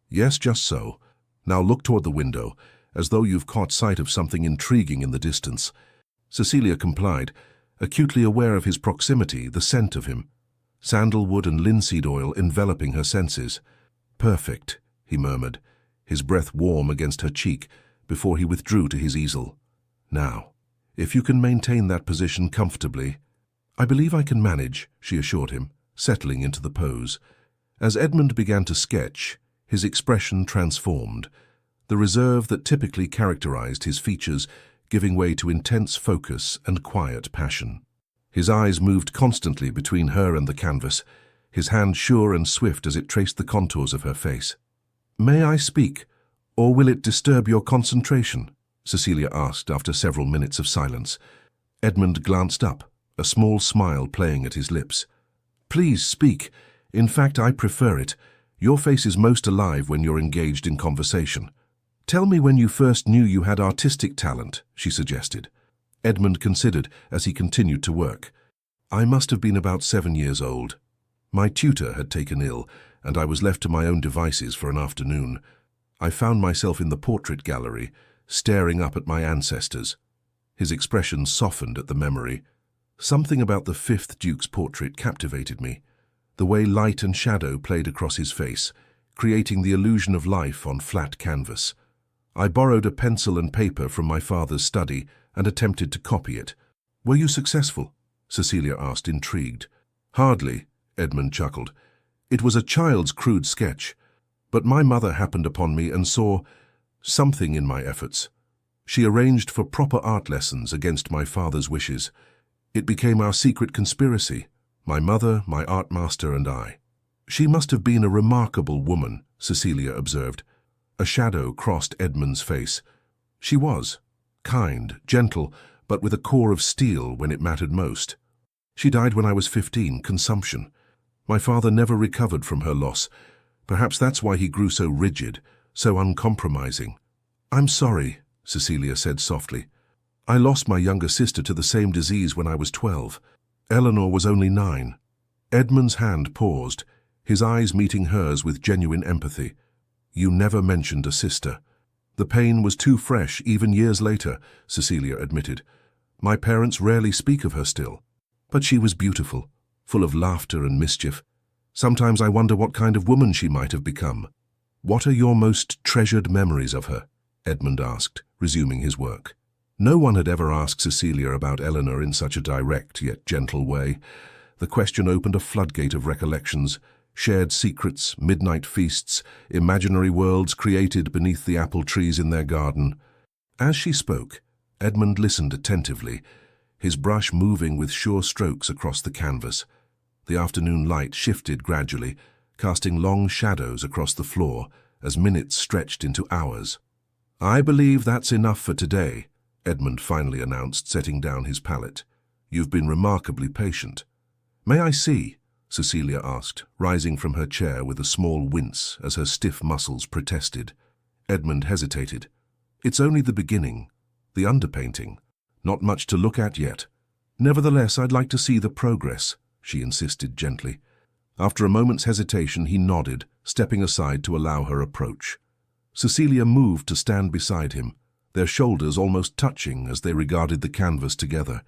Yes, just so. Now look toward the window, as though you've caught sight of something intriguing in the distance. Cecilia complied, acutely aware of his proximity, the scent of him. Sandalwood and linseed oil enveloping her senses. Perfect, he murmured, his breath warm against her cheek, before he withdrew to his easel. Now, if you can maintain that position comfortably. I believe I can manage, she assured him, settling into the pose. As Edmund began to sketch, his expression transformed, the reserve that typically characterized his features giving way to intense focus and quiet passion. His eyes moved constantly between her and the canvas, his hand sure and swift as it traced the contours of her face. May I speak, or will it disturb your concentration? Cecilia asked after several minutes of silence. Edmund glanced up, a small smile playing at his lips. Please speak. In fact, I prefer it. Your face is most alive when you're engaged in conversation. Tell me when you first knew you had artistic talent, she suggested. Edmund considered as he continued to work. I must have been about 7 years old. My tutor had taken ill, and I was left to my own devices for an afternoon. I found myself in the portrait gallery, staring up at my ancestors. His expression softened at the memory. Something about the 5th Duke's portrait captivated me, the way light and shadow played across his face, creating the illusion of life on flat canvas. I borrowed a pencil and paper from my father's study and attempted to copy it. Were you successful? Cecilia asked, intrigued. Hardly, Edmund chuckled. It was a child's crude sketch, but my mother happened upon me and saw something in my efforts. She arranged for proper art lessons against my father's wishes. It became our secret conspiracy, my mother, my art master, and I. She must have been a remarkable woman, Cecilia observed. A shadow crossed Edmund's face. She was. Kind, gentle, but with a core of steel when it mattered most. She died when I was 15, consumption. My father never recovered from her loss. Perhaps that's why he grew so rigid, so uncompromising. I'm sorry, Cecilia said softly. I lost my younger sister to the same disease when I was 12. Eleanor was only 9. Edmund's hand paused, his eyes meeting hers with genuine empathy. You never mentioned a sister. The pain was too fresh, even years later, Cecilia admitted. My parents rarely speak of her still. But she was beautiful, full of laughter and mischief. Sometimes I wonder what kind of woman she might have become. What are your most treasured memories of her? Edmund asked, resuming his work. No one had ever asked Cecilia about Eleanor in such a direct yet gentle way. The question opened a floodgate of recollections, shared secrets, midnight feasts, imaginary worlds created beneath the apple trees in their garden. As she spoke, Edmund listened attentively, his brush moving with sure strokes across the canvas. The afternoon light shifted gradually, casting long shadows across the floor as minutes stretched into hours. I believe that's enough for today, Edmund finally announced, setting down his palette. You've been remarkably patient. May I see? Cecilia asked, rising from her chair with a small wince as her stiff muscles protested. Edmund hesitated. It's only the beginning, the underpainting. Not much to look at yet. Nevertheless, I'd like to see the progress, she insisted gently. After a moment's hesitation, he nodded, stepping aside to allow her approach. Cecilia moved to stand beside him, their shoulders almost touching as they regarded the canvas together.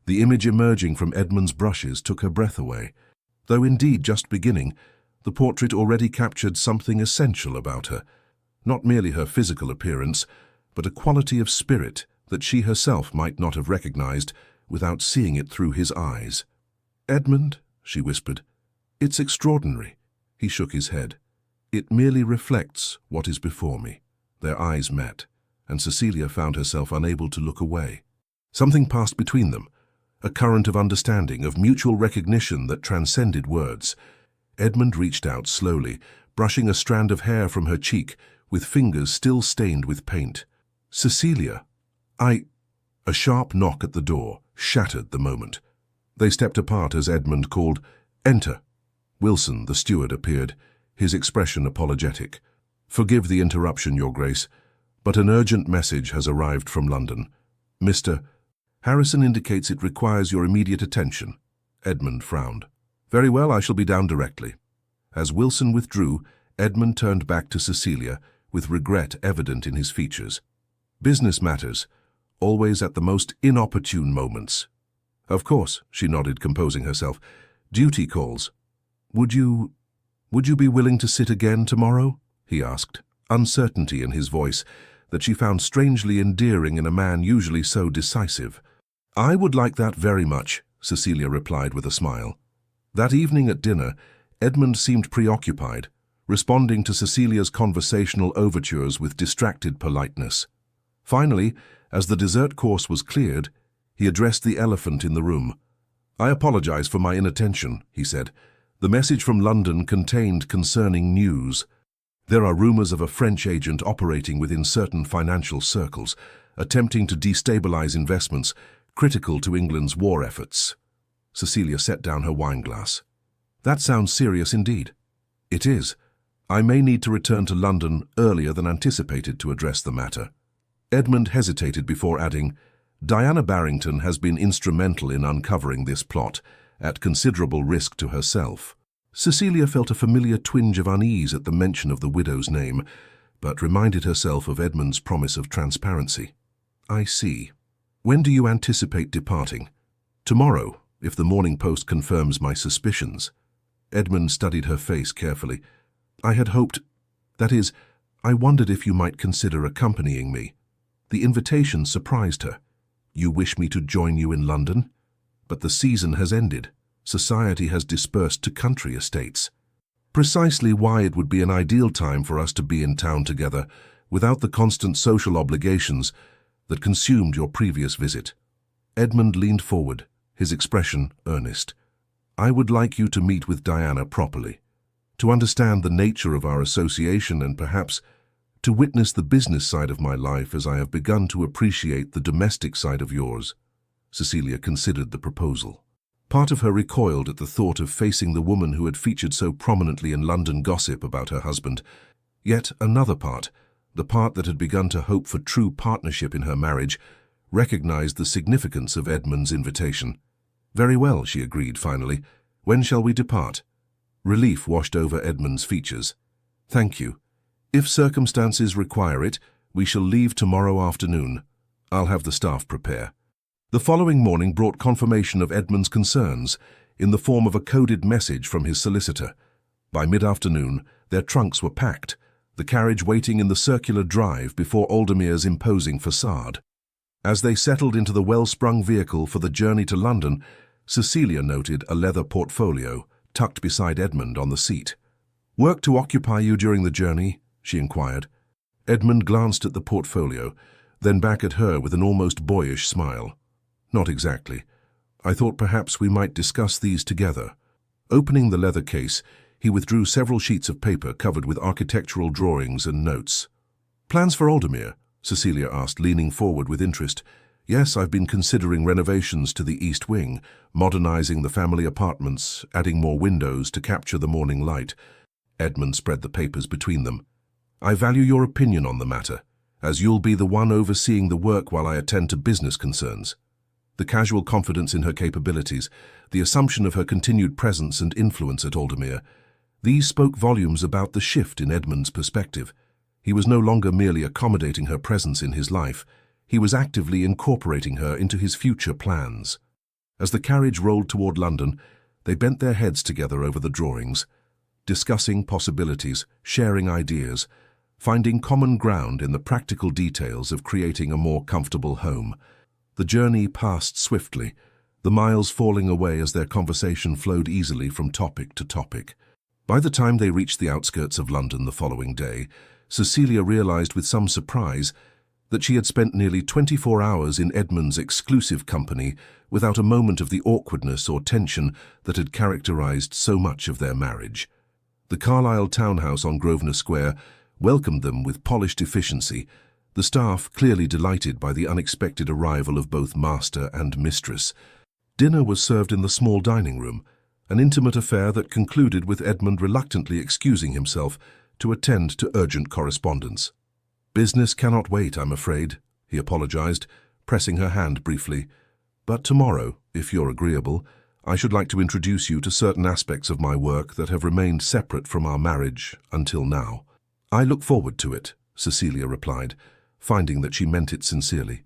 The image emerging from Edmund's brushes took her breath away. Though indeed just beginning, the portrait already captured something essential about her. Not merely her physical appearance, but a quality of spirit that she herself might not have recognized without seeing it through his eyes. Edmund, she whispered, it's extraordinary. He shook his head. It merely reflects what is before me. Their eyes met, and Cecilia found herself unable to look away. Something passed between them, a current of understanding, of mutual recognition that transcended words. Edmund reached out slowly, brushing a strand of hair from her cheek, with fingers still stained with paint. Cecilia, A sharp knock at the door shattered the moment. They stepped apart as Edmund called, Enter. Wilson, the steward, appeared, his expression apologetic. Forgive the interruption, Your Grace, but an urgent message has arrived from London. Mr. Harrison indicates it requires your immediate attention. Edmund frowned. Very well, I shall be down directly. As Wilson withdrew, Edmund turned back to Cecilia, with regret evident in his features. Business matters, always at the most inopportune moments. Of course, she nodded, composing herself. Duty calls. Would you be willing to sit again tomorrow? He asked, uncertainty in his voice that she found strangely endearing in a man usually so decisive. I would like that very much, Cecilia replied with a smile. That evening at dinner, Edmund seemed preoccupied, responding to Cecilia's conversational overtures with distracted politeness. Finally, as the dessert course was cleared, he addressed the elephant in the room. I apologize for my inattention, he said. The message from London contained concerning news. There are rumors of a French agent operating within certain financial circles, attempting to destabilize investments critical to England's war efforts. Cecilia set down her wineglass. That sounds serious indeed. It is. I may need to return to London earlier than anticipated to address the matter. Edmund hesitated before adding, Diana Barrington has been instrumental in uncovering this plot, at considerable risk to herself. Cecilia felt a familiar twinge of unease at the mention of the widow's name, but reminded herself of Edmund's promise of transparency. I see. When do you anticipate departing? Tomorrow, if the Morning Post confirms my suspicions. Edmund studied her face carefully. I had hoped, that is, I wondered if you might consider accompanying me. The invitation surprised her. You wish me to join you in London? But the season has ended. Society has dispersed to country estates. Precisely why it would be an ideal time for us to be in town together, without the constant social obligations that consumed your previous visit. Edmund leaned forward, his expression earnest. I would like you to meet with Diana properly, to understand the nature of our association and perhaps to witness the business side of my life as I have begun to appreciate the domestic side of yours. Cecilia considered the proposal. Part of her recoiled at the thought of facing the woman who had featured so prominently in London gossip about her husband. Yet another part, the part that had begun to hope for true partnership in her marriage, recognized the significance of Edmund's invitation. "Very well," she agreed finally. "When shall we depart?" Relief washed over Edmund's features. "Thank you. If circumstances require it, we shall leave tomorrow afternoon. I'll have the staff prepare." The following morning brought confirmation of Edmund's concerns in the form of a coded message from his solicitor. By mid-afternoon, their trunks were packed, the carriage waiting in the circular drive before Aldermere's imposing facade. As they settled into the well-sprung vehicle for the journey to London, Cecilia noted a leather portfolio tucked beside Edmund on the seat. "Work to occupy you during the journey?" she inquired. Edmund glanced at the portfolio, then back at her with an almost boyish smile. "Not exactly. I thought perhaps we might discuss these together." Opening the leather case, he withdrew several sheets of paper covered with architectural drawings and notes. "Plans for Aldermere?" Cecilia asked, leaning forward with interest. "Yes, I've been considering renovations to the east wing, modernizing the family apartments, adding more windows to capture the morning light." Edmund spread the papers between them. "I value your opinion on the matter, as you'll be the one overseeing the work while I attend to business concerns." The casual confidence in her capabilities, the assumption of her continued presence and influence at Aldermere, these spoke volumes about the shift in Edmund's perspective. He was no longer merely accommodating her presence in his life, he was actively incorporating her into his future plans. As the carriage rolled toward London, they bent their heads together over the drawings, discussing possibilities, sharing ideas, finding common ground in the practical details of creating a more comfortable home. The journey passed swiftly, the miles falling away as their conversation flowed easily from topic to topic. By the time they reached the outskirts of London the following day, Cecilia realized with some surprise that she had spent nearly 24 hours in Edmund's exclusive company without a moment of the awkwardness or tension that had characterized so much of their marriage. The Carlisle townhouse on Grosvenor Square welcomed them with polished efficiency, the staff clearly delighted by the unexpected arrival of both master and mistress. Dinner was served in the small dining room, an intimate affair that concluded with Edmund reluctantly excusing himself to attend to urgent correspondence. "Business cannot wait, I'm afraid," he apologized, pressing her hand briefly. "But tomorrow, if you're agreeable, I should like to introduce you to certain aspects of my work that have remained separate from our marriage until now." "I look forward to it," Cecilia replied, finding that she meant it sincerely.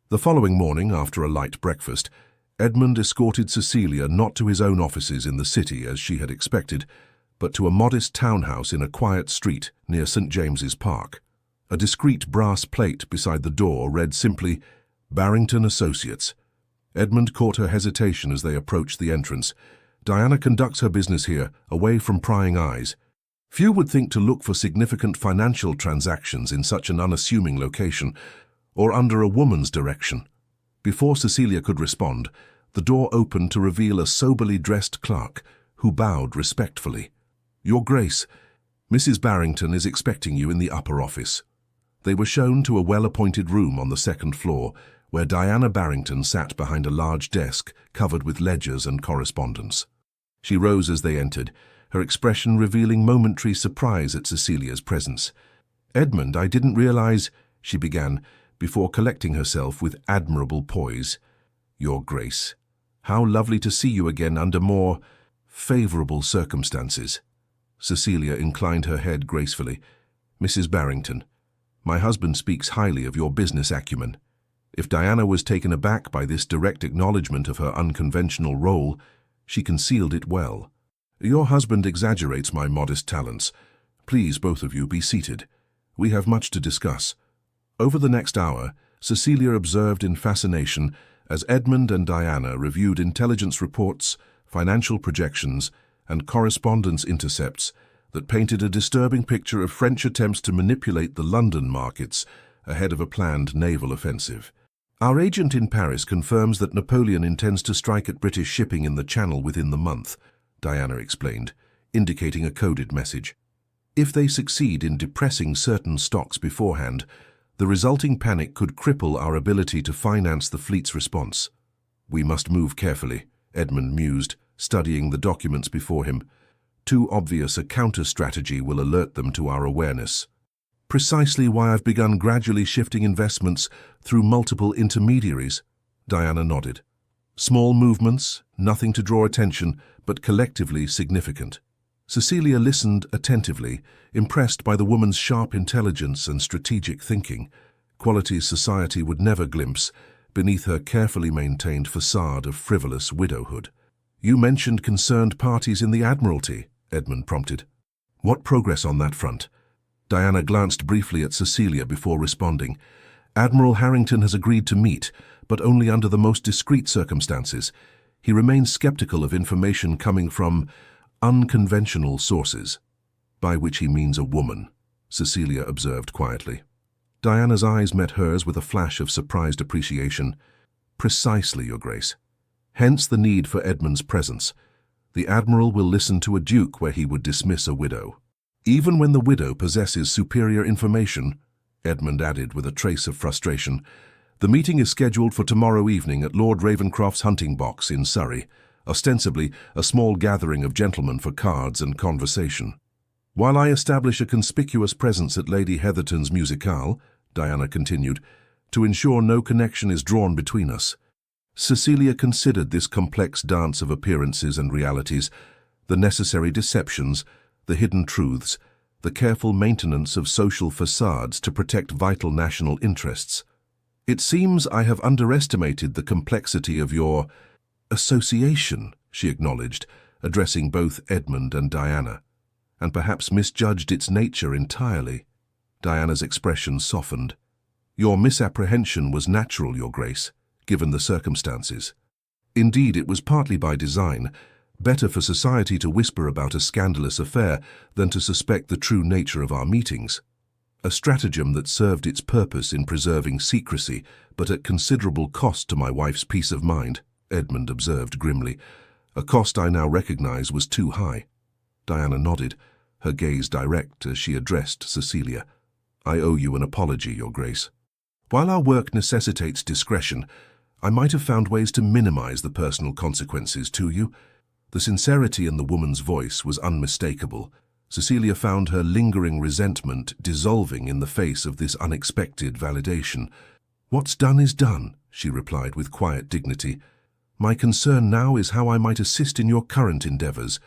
The following morning, after a light breakfast, Edmund escorted Cecilia not to his own offices in the city as she had expected, but to a modest townhouse in a quiet street near St. James's Park. A discreet brass plate beside the door read simply, "Barrington Associates." Edmund caught her hesitation as they approached the entrance. "Diana conducts her business here, away from prying eyes. Few would think to look for significant financial transactions in such an unassuming location, or under a woman's direction." Before Cecilia could respond, the door opened to reveal a soberly dressed clerk, who bowed respectfully. "Your Grace, Mrs. Barrington is expecting you in the upper office." They were shown to a well-appointed room on the second floor, where Diana Barrington sat behind a large desk covered with ledgers and correspondence. She rose as they entered, her expression revealing momentary surprise at Cecilia's presence. "Edmund, I didn't realize," she began, before collecting herself with admirable poise. "Your Grace, how lovely to see you again under more favorable circumstances." Cecilia inclined her head gracefully. "Mrs. Barrington, my husband speaks highly of your business acumen." If Diana was taken aback by this direct acknowledgement of her unconventional role, she concealed it well. "Your husband exaggerates my modest talents. Please, both of you, be seated. We have much to discuss." Over the next hour, Cecilia observed in fascination as Edmund and Diana reviewed intelligence reports, financial projections, and correspondence intercepts that painted a disturbing picture of French attempts to manipulate the London markets ahead of a planned naval offensive. "Our agent in Paris confirms that Napoleon intends to strike at British shipping in the Channel within the month," Diana explained, indicating a coded message. "If they succeed in depressing certain stocks beforehand, the resulting panic could cripple our ability to finance the fleet's response." "We must move carefully," Edmund mused, studying the documents before him. "Too obvious a counter-strategy will alert them to our awareness." Precisely why I've begun gradually shifting investments through multiple intermediaries. Diana nodded. Small movements, nothing to draw attention, but collectively significant. Cecilia listened attentively, impressed by the woman's sharp intelligence and strategic thinking, qualities society would never glimpse beneath her carefully maintained facade of frivolous widowhood. You mentioned concerned parties in the Admiralty, Edmund prompted. What progress on that front? Diana glanced briefly at Cecilia before responding. Admiral Harrington has agreed to meet, but only under the most discreet circumstances. He remains skeptical of information coming from unconventional sources, by which he means a woman, Cecilia observed quietly. Diana's eyes met hers with a flash of surprised appreciation. Precisely, Your Grace. Hence the need for Edmund's presence. The Admiral will listen to a duke where he would dismiss a widow. Even when the widow possesses superior information, Edmund added with a trace of frustration. The meeting is scheduled for tomorrow evening at Lord Ravencroft's hunting box in Surrey, ostensibly a small gathering of gentlemen for cards and conversation. While I establish a conspicuous presence at Lady Heatherton's musicale, Diana continued, to ensure no connection is drawn between us. Cecilia considered this complex dance of appearances and realities, the necessary deceptions, the hidden truths, the careful maintenance of social facades to protect vital national interests. It seems I have underestimated the complexity of your association, she acknowledged, addressing both Edmund and Diana, and perhaps misjudged its nature entirely. Diana's expression softened. Your misapprehension was natural, Your Grace, given the circumstances. Indeed, it was partly by design. Better for society to whisper about a scandalous affair than to suspect the true nature of our meetings. A stratagem that served its purpose in preserving secrecy, but at considerable cost to my wife's peace of mind, Edmund observed grimly. A cost I now recognize was too high. Diana nodded, her gaze direct as she addressed Cecilia. I owe you an apology, Your Grace. While our work necessitates discretion, I might have found ways to minimize the personal consequences to you. The sincerity in the woman's voice was unmistakable. Cecilia found her lingering resentment dissolving in the face of this unexpected validation. What's done is done, she replied with quiet dignity. My concern now is how I might assist in your current endeavors,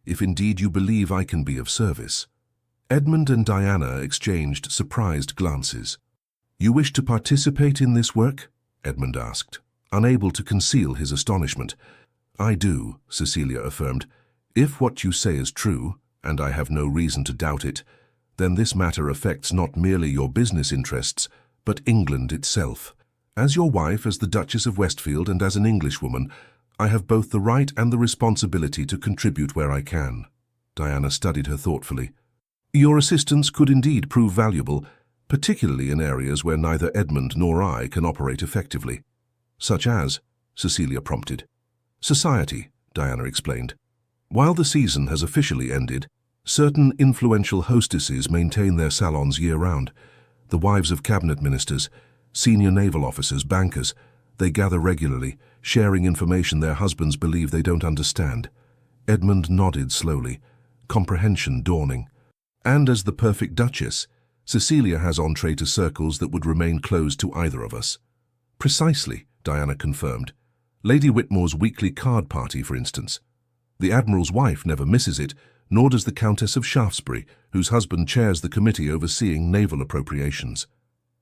if indeed you believe I can be of service. Edmund and Diana exchanged surprised glances. You wish to participate in this work? Edmund asked, unable to conceal his astonishment. I do, Cecilia affirmed. If what you say is true, and I have no reason to doubt it, then this matter affects not merely your business interests, but England itself. As your wife, as the Duchess of Westfield, and as an Englishwoman, I have both the right and the responsibility to contribute where I can. Diana studied her thoughtfully. Your assistance could indeed prove valuable, particularly in areas where neither Edmund nor I can operate effectively. Such as, Cecilia prompted. Society, Diana explained. While the season has officially ended, certain influential hostesses maintain their salons year-round. The wives of cabinet ministers, senior naval officers, bankers, they gather regularly, sharing information their husbands believe they don't understand. Edmund nodded slowly, comprehension dawning. And as the perfect Duchess, Cecilia has entree to circles that would remain closed to either of us. Precisely, Diana confirmed. Lady Whitmore's weekly card party, for instance. The Admiral's wife never misses it, nor does the Countess of Shaftesbury, whose husband chairs the committee overseeing naval appropriations.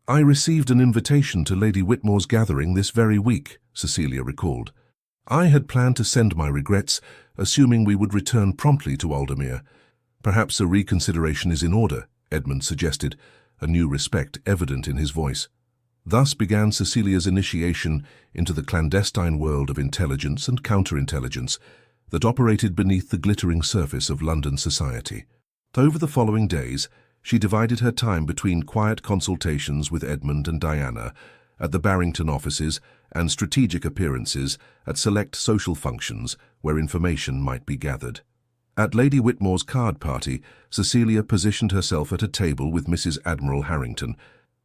I received an invitation to Lady Whitmore's gathering this very week, Cecilia recalled. I had planned to send my regrets, assuming we would return promptly to Aldermere. Perhaps a reconsideration is in order, Edmund suggested, a new respect evident in his voice. Thus began Cecilia's initiation into the clandestine world of intelligence and counterintelligence that operated beneath the glittering surface of London society. Over the following days, she divided her time between quiet consultations with Edmund and Diana at the Barrington offices and strategic appearances at select social functions where information might be gathered. At Lady Whitmore's card party, Cecilia positioned herself at a table with Mrs. Admiral Harrington,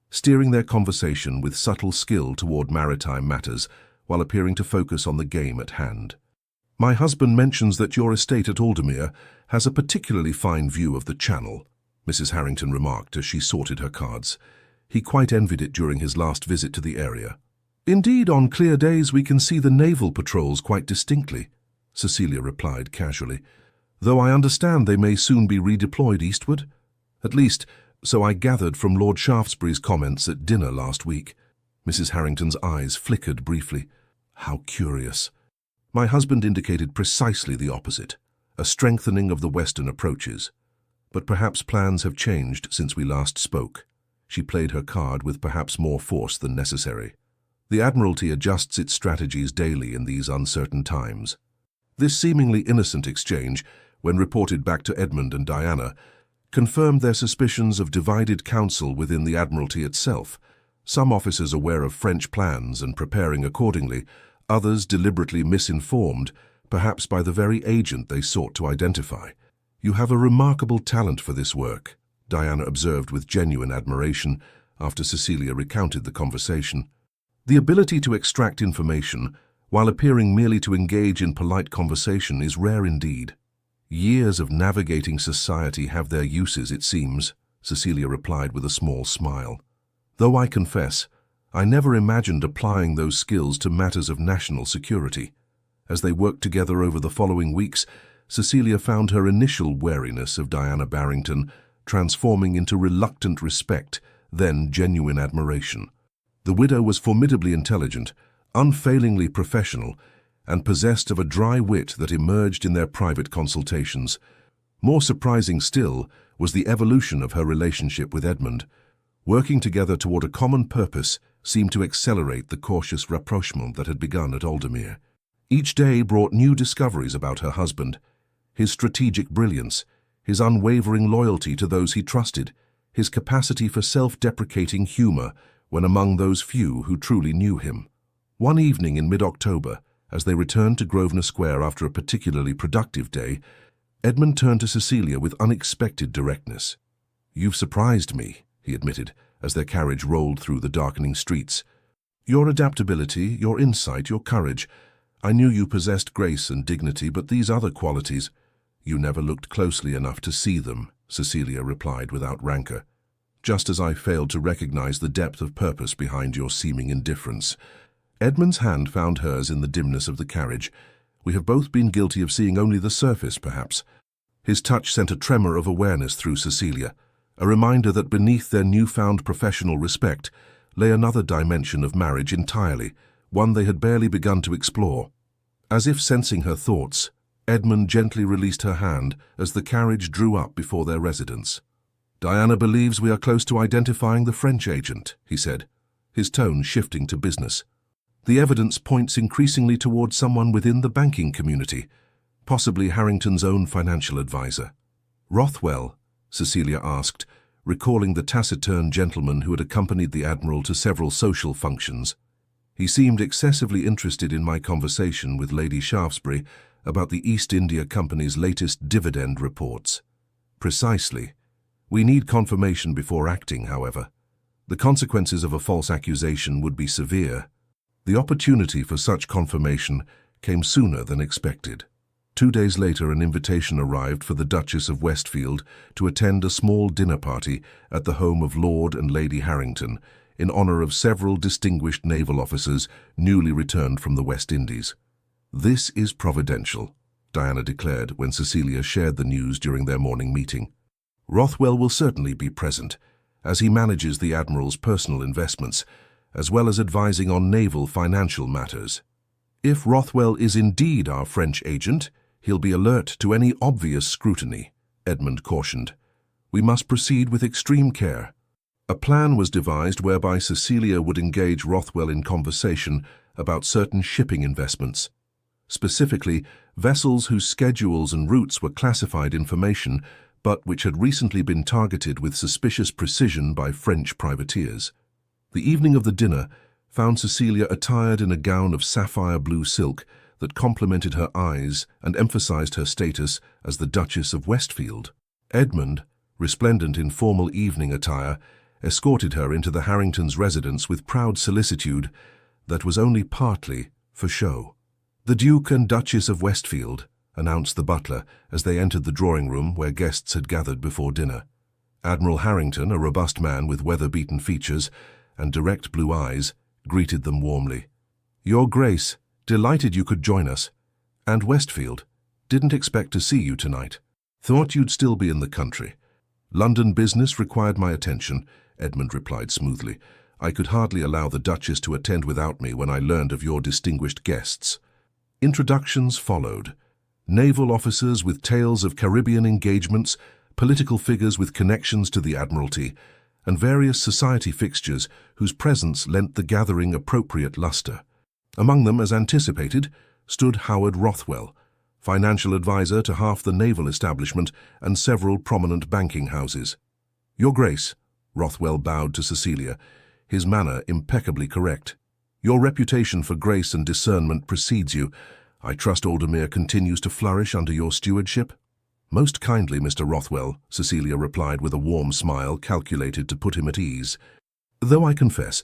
steering their conversation with subtle skill toward maritime matters while appearing to focus on the game at hand. My husband mentions that your estate at Aldermere has a particularly fine view of the Channel, Mrs. Harrington remarked as she sorted her cards. He quite envied it during his last visit to the area. Indeed, on clear days we can see the naval patrols quite distinctly, Cecilia replied casually, though I understand they may soon be redeployed eastward. At least, so I gathered from Lord Shaftesbury's comments at dinner last week. Mrs. Harrington's eyes flickered briefly. How curious. My husband indicated precisely the opposite, a strengthening of the Western approaches. But perhaps plans have changed since we last spoke. She played her card with perhaps more force than necessary. The Admiralty adjusts its strategies daily in these uncertain times. This seemingly innocent exchange, when reported back to Edmund and Diana, confirmed their suspicions of divided counsel within the Admiralty itself, some officers aware of French plans and preparing accordingly, others deliberately misinformed, perhaps by the very agent they sought to identify. You have a remarkable talent for this work, Diana observed with genuine admiration after Cecilia recounted the conversation. The ability to extract information, while appearing merely to engage in polite conversation, is rare indeed. Years of navigating society have their uses, it seems, Cecilia replied with a small smile. Though I confess, I never imagined applying those skills to matters of national security. As they worked together over the following weeks, Cecilia found her initial wariness of Diana Barrington transforming into reluctant respect, then genuine admiration. The widow was formidably intelligent, unfailingly professional, and possessed of a dry wit that emerged in their private consultations. More surprising still was the evolution of her relationship with Edmund. Working together toward a common purpose seemed to accelerate the cautious rapprochement that had begun at Aldermere. Each day brought new discoveries about her husband, his strategic brilliance, his unwavering loyalty to those he trusted, his capacity for self-deprecating humor when among those few who truly knew him. One evening in mid-October, as they returned to Grosvenor Square after a particularly productive day, Edmund turned to Cecilia with unexpected directness. "You've surprised me," he admitted, as their carriage rolled through the darkening streets. "Your adaptability, your insight, your courage. I knew you possessed grace and dignity, but these other qualities—" "You never looked closely enough to see them," Cecilia replied without rancor. "Just as I failed to recognize the depth of purpose behind your seeming indifference." Edmund's hand found hers in the dimness of the carriage. "We have both been guilty of seeing only the surface, perhaps." His touch sent a tremor of awareness through Cecilia, a reminder that beneath their newfound professional respect lay another dimension of marriage entirely, one they had barely begun to explore. As if sensing her thoughts, Edmund gently released her hand as the carriage drew up before their residence. "Diana believes we are close to identifying the French agent," he said, his tone shifting to business. "The evidence points increasingly towards someone within the banking community, possibly Harrington's own financial advisor." "Rothwell?" Cecilia asked, recalling the taciturn gentleman who had accompanied the Admiral to several social functions. "He seemed excessively interested in my conversation with Lady Shaftesbury about the East India Company's latest dividend reports." "Precisely. We need confirmation before acting, however. The consequences of a false accusation would be severe." The opportunity for such confirmation came sooner than expected. 2 days later, an invitation arrived for the Duchess of Westfield to attend a small dinner party at the home of Lord and Lady Harrington in honor of several distinguished naval officers newly returned from the West Indies. "This is providential," Diana declared when Cecilia shared the news during their morning meeting. "Rothwell will certainly be present, as he manages the Admiral's personal investments, as well as advising on naval financial matters. If Rothwell is indeed our French agent, he'll be alert to any obvious scrutiny," Edmund cautioned. "We must proceed with extreme care." A plan was devised whereby Cecilia would engage Rothwell in conversation about certain shipping investments. Specifically, vessels whose schedules and routes were classified information, but which had recently been targeted with suspicious precision by French privateers. The evening of the dinner found Cecilia attired in a gown of sapphire blue silk that complemented her eyes and emphasized her status as the Duchess of Westfield. Edmund, resplendent in formal evening attire, escorted her into the Harringtons' residence with proud solicitude that was only partly for show. "The Duke and Duchess of Westfield," announced the butler as they entered the drawing-room where guests had gathered before dinner. Admiral Harrington, a robust man with weather-beaten features and direct blue eyes, greeted them warmly. "Your Grace, delighted you could join us. And Westfield, didn't expect to see you tonight. Thought you'd still be in the country." "London business required my attention," Edmund replied smoothly. "I could hardly allow the Duchess to attend without me when I learned of your distinguished guests." Introductions followed. Naval officers with tales of Caribbean engagements, political figures with connections to the Admiralty, and various society fixtures whose presence lent the gathering appropriate luster. Among them, as anticipated, stood Howard Rothwell, financial advisor to half the naval establishment and several prominent banking houses. "Your Grace," Rothwell bowed to Cecilia, his manner impeccably correct. "Your reputation for grace and discernment precedes you. I trust Aldermere continues to flourish under your stewardship?" "Most kindly, Mr. Rothwell," Cecilia replied with a warm smile calculated to put him at ease. "Though I confess,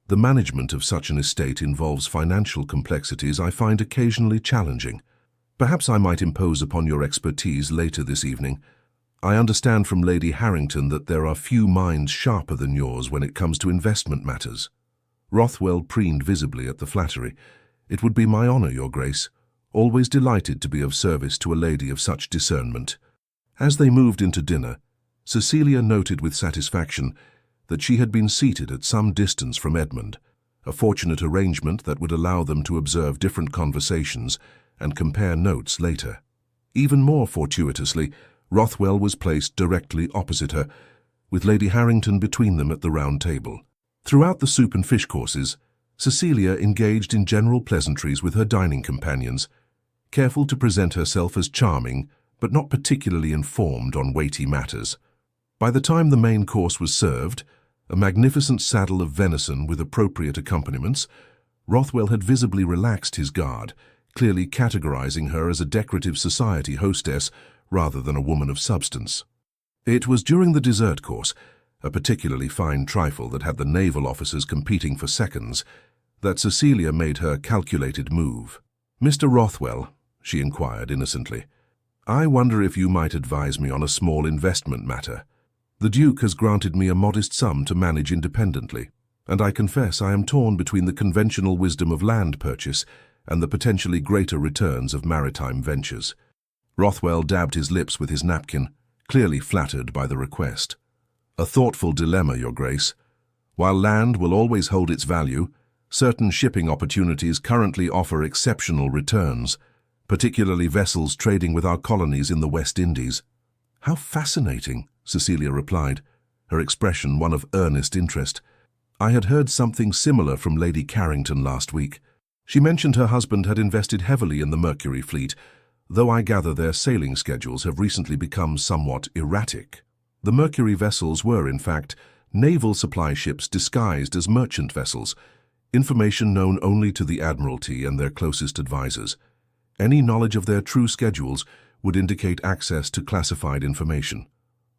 the management of such an estate involves financial complexities I find occasionally challenging. Perhaps I might impose upon your expertise later this evening. I understand from Lady Harrington that there are few minds sharper than yours when it comes to investment matters." Rothwell preened visibly at the flattery. "It would be my honor, Your Grace. Always delighted to be of service to a lady of such discernment." As they moved into dinner, Cecilia noted with satisfaction that she had been seated at some distance from Edmund, a fortunate arrangement that would allow them to observe different conversations and compare notes later. Even more fortuitously, Rothwell was placed directly opposite her, with Lady Harrington between them at the round table. Throughout the soup and fish courses, Cecilia engaged in general pleasantries with her dining companions, careful to present herself as charming, but not particularly informed on weighty matters. By the time the main course was served, a magnificent saddle of venison with appropriate accompaniments, Rothwell had visibly relaxed his guard, clearly categorizing her as a decorative society hostess rather than a woman of substance. It was during the dessert course, a particularly fine trifle that had the naval officers competing for seconds, that Cecilia made her calculated move. "Mr. Rothwell," she inquired innocently, "I wonder if you might advise me on a small investment matter. The Duke has granted me a modest sum to manage independently, and I confess I am torn between the conventional wisdom of land purchase and the potentially greater returns of maritime ventures." Rothwell dabbed his lips with his napkin, clearly flattered by the request. "A thoughtful dilemma, Your Grace. While land will always hold its value, certain shipping opportunities currently offer exceptional returns, particularly vessels trading with our colonies in the West Indies." "How fascinating," Cecilia replied, her expression one of earnest interest. "I had heard something similar from Lady Carrington last week. She mentioned her husband had invested heavily in the Mercury fleet, though I gather their sailing schedules have recently become somewhat erratic." The Mercury vessels were, in fact, naval supply ships disguised as merchant vessels, information known only to the Admiralty and their closest advisors. Any knowledge of their true schedules would indicate access to classified information.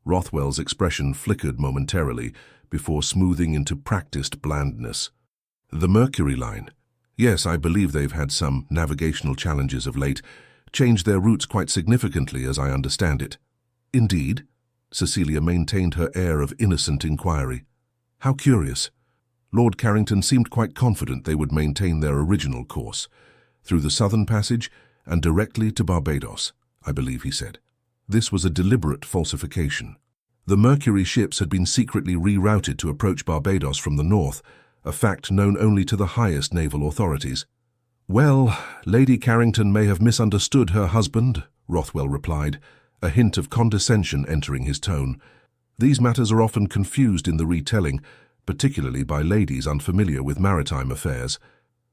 Rothwell's expression flickered momentarily before smoothing into practiced blandness. "The Mercury line. Yes, I believe they've had some navigational challenges of late, changed their routes quite significantly as I understand it." "Indeed?" Cecilia maintained her air of innocent inquiry. "How curious. Lord Carrington seemed quite confident they would maintain their original course, through the Southern Passage and directly to Barbados, I believe he said. This was a deliberate falsification. The Mercury ships had been secretly rerouted to approach Barbados from the north, a fact known only to the highest naval authorities." "Well, Lady Carrington may have misunderstood her husband," Rothwell replied, a hint of condescension entering his tone. "These matters are often confused in the retelling, particularly by ladies unfamiliar with maritime affairs."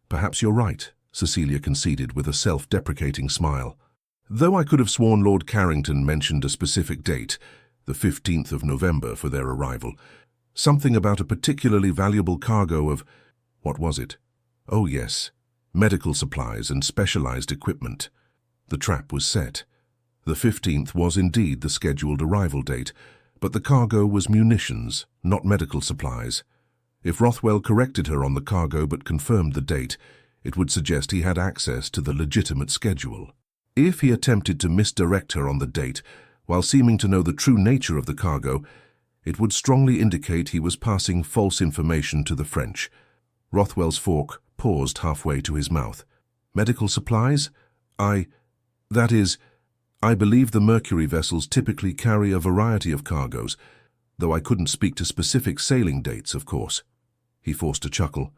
"Perhaps you're right," Cecilia conceded with a self-deprecating smile. "Though I could have sworn Lord Carrington mentioned a specific date, the 15th of November, for their arrival. Something about a particularly valuable cargo of— what was it? Oh yes, medical supplies and specialized equipment." The trap was set. The 15th was indeed the scheduled arrival date, but the cargo was munitions, not medical supplies. If Rothwell corrected her on the cargo but confirmed the date, it would suggest he had access to the legitimate schedule. If he attempted to misdirect her on the date, while seeming to know the true nature of the cargo, It would strongly indicate he was passing false information to the French. Rothwell's fork paused halfway to his mouth. Medical supplies? That is, I believe the Mercury vessels typically carry a variety of cargoes, though I couldn't speak to specific sailing dates, of course. He forced a chuckle.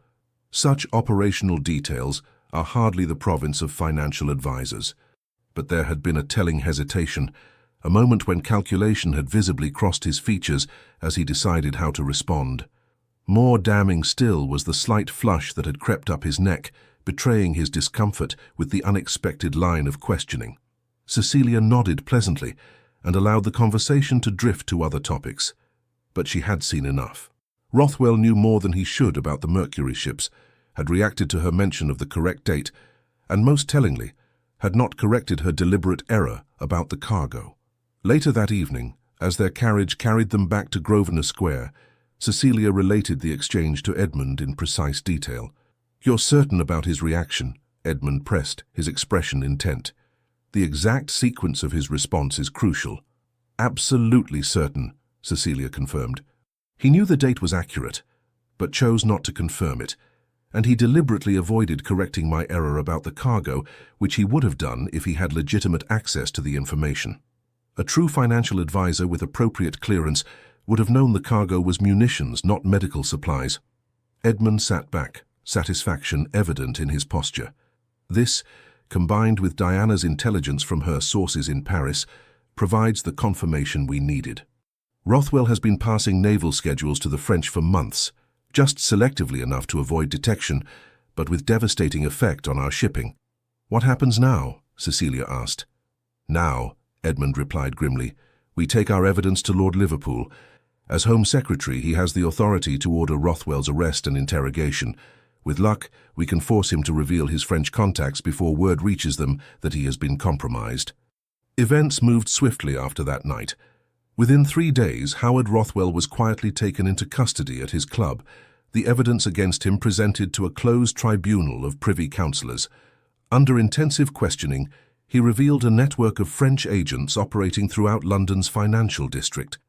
Such operational details are hardly the province of financial advisors. But there had been a telling hesitation, a moment when calculation had visibly crossed his features as he decided how to respond. More damning still was the slight flush that had crept up his neck, betraying his discomfort with the unexpected line of questioning. Cecilia nodded pleasantly and allowed the conversation to drift to other topics. But she had seen enough. Rothwell knew more than he should about the Mercury ships, had reacted to her mention of the correct date, and most tellingly, had not corrected her deliberate error about the cargo. Later that evening, as their carriage carried them back to Grosvenor Square, Cecilia related the exchange to Edmund in precise detail. "You're certain about his reaction?" Edmund pressed, his expression intent. "The exact sequence of his response is crucial." "Absolutely certain," Cecilia confirmed. He knew the date was accurate, but chose not to confirm it, and he deliberately avoided correcting my error about the cargo, which he would have done if he had legitimate access to the information. A true financial advisor with appropriate clearance would have known the cargo was munitions, not medical supplies. Edmund sat back, satisfaction evident in his posture. This, combined with Diana's intelligence from her sources in Paris, provides the confirmation we needed. Rothwell has been passing naval schedules to the French for months, just selectively enough to avoid detection, but with devastating effect on our shipping. "What happens now?" Cecilia asked. "Now," Edmund replied grimly, "we take our evidence to Lord Liverpool. As Home Secretary, he has the authority to order Rothwell's arrest and interrogation. With luck, we can force him to reveal his French contacts before word reaches them that he has been compromised." Events moved swiftly after that night. Within 3 days, Howard Rothwell was quietly taken into custody at his club, the evidence against him presented to a closed tribunal of Privy Councillors. Under intensive questioning, he revealed a network of French agents operating throughout London's financial district.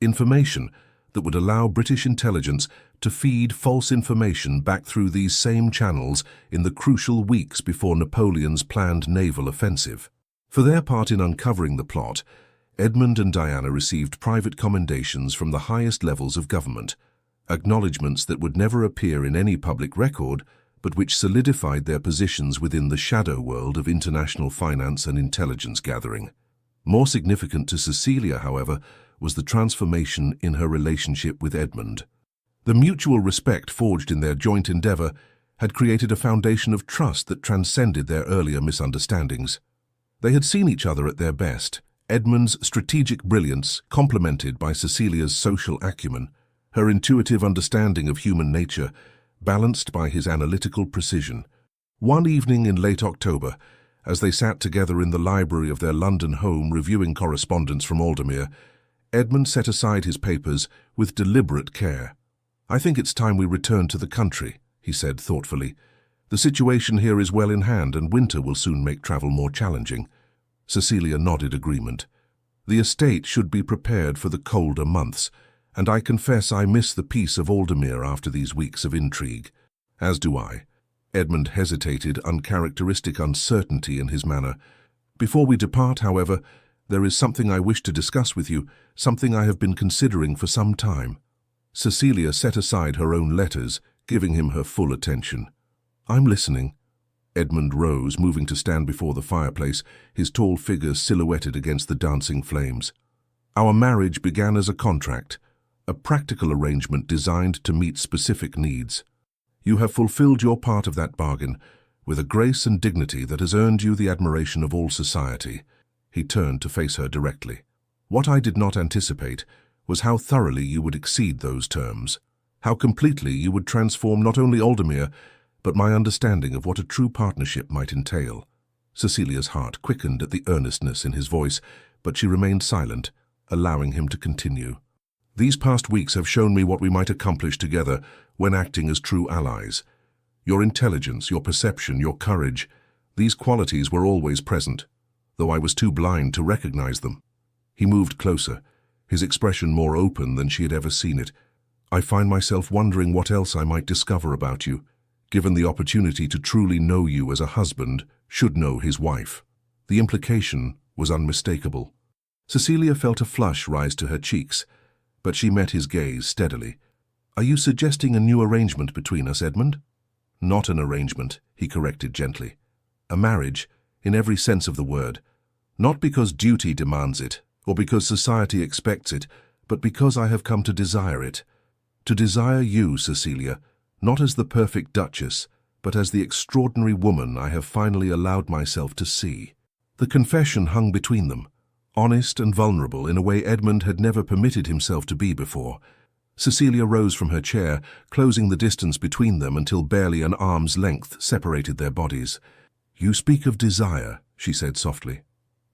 Information that would allow British intelligence to feed false information back through these same channels in the crucial weeks before Napoleon's planned naval offensive. For their part in uncovering the plot, Edmund and Diana received private commendations from the highest levels of government, acknowledgements that would never appear in any public record, but which solidified their positions within the shadow world of international finance and intelligence gathering. More significant to Cecilia, however, was the transformation in her relationship with Edmund. The mutual respect forged in their joint endeavour had created a foundation of trust that transcended their earlier misunderstandings. They had seen each other at their best, Edmund's strategic brilliance complemented by Cecilia's social acumen, her intuitive understanding of human nature, balanced by his analytical precision. One evening in late October, as they sat together in the library of their London home reviewing correspondence from Aldermere, Edmund set aside his papers with deliberate care. "I think it's time we return to the country," he said thoughtfully. "The situation here is well in hand, and winter will soon make travel more challenging." Cecilia nodded agreement. "The estate should be prepared for the colder months, and I confess I miss the peace of Aldermere after these weeks of intrigue." "As do I." Edmund hesitated, uncharacteristic uncertainty in his manner. "Before we depart, however, there is something I wish to discuss with you, something I have been considering for some time." Cecilia set aside her own letters, giving him her full attention. "I'm listening." Edmund rose, moving to stand before the fireplace, his tall figure silhouetted against the dancing flames. "Our marriage began as a contract, a practical arrangement designed to meet specific needs. You have fulfilled your part of that bargain with a grace and dignity that has earned you the admiration of all society." He turned to face her directly. "What I did not anticipate was how thoroughly you would exceed those terms, how completely you would transform not only Aldermere, but my understanding of what a true partnership might entail." Cecilia's heart quickened at the earnestness in his voice, but she remained silent, allowing him to continue. "These past weeks have shown me what we might accomplish together when acting as true allies. Your intelligence, your perception, your courage, these qualities were always present, though I was too blind to recognize them." He moved closer, his expression more open than she had ever seen it. "I find myself wondering what else I might discover about you, given the opportunity to truly know you as a husband should know his wife." The implication was unmistakable. Cecilia felt a flush rise to her cheeks, but she met his gaze steadily. "Are you suggesting a new arrangement between us, Edmund?" "Not an arrangement," he corrected gently. "A marriage, in every sense of the word. Not because duty demands it, or because society expects it, but because I have come to desire it. To desire you, Cecilia, not as the perfect Duchess, but as the extraordinary woman I have finally allowed myself to see." The confession hung between them, honest and vulnerable in a way Edmund had never permitted himself to be before. Cecilia rose from her chair, closing the distance between them until barely an arm's length separated their bodies. "You speak of desire," she said softly.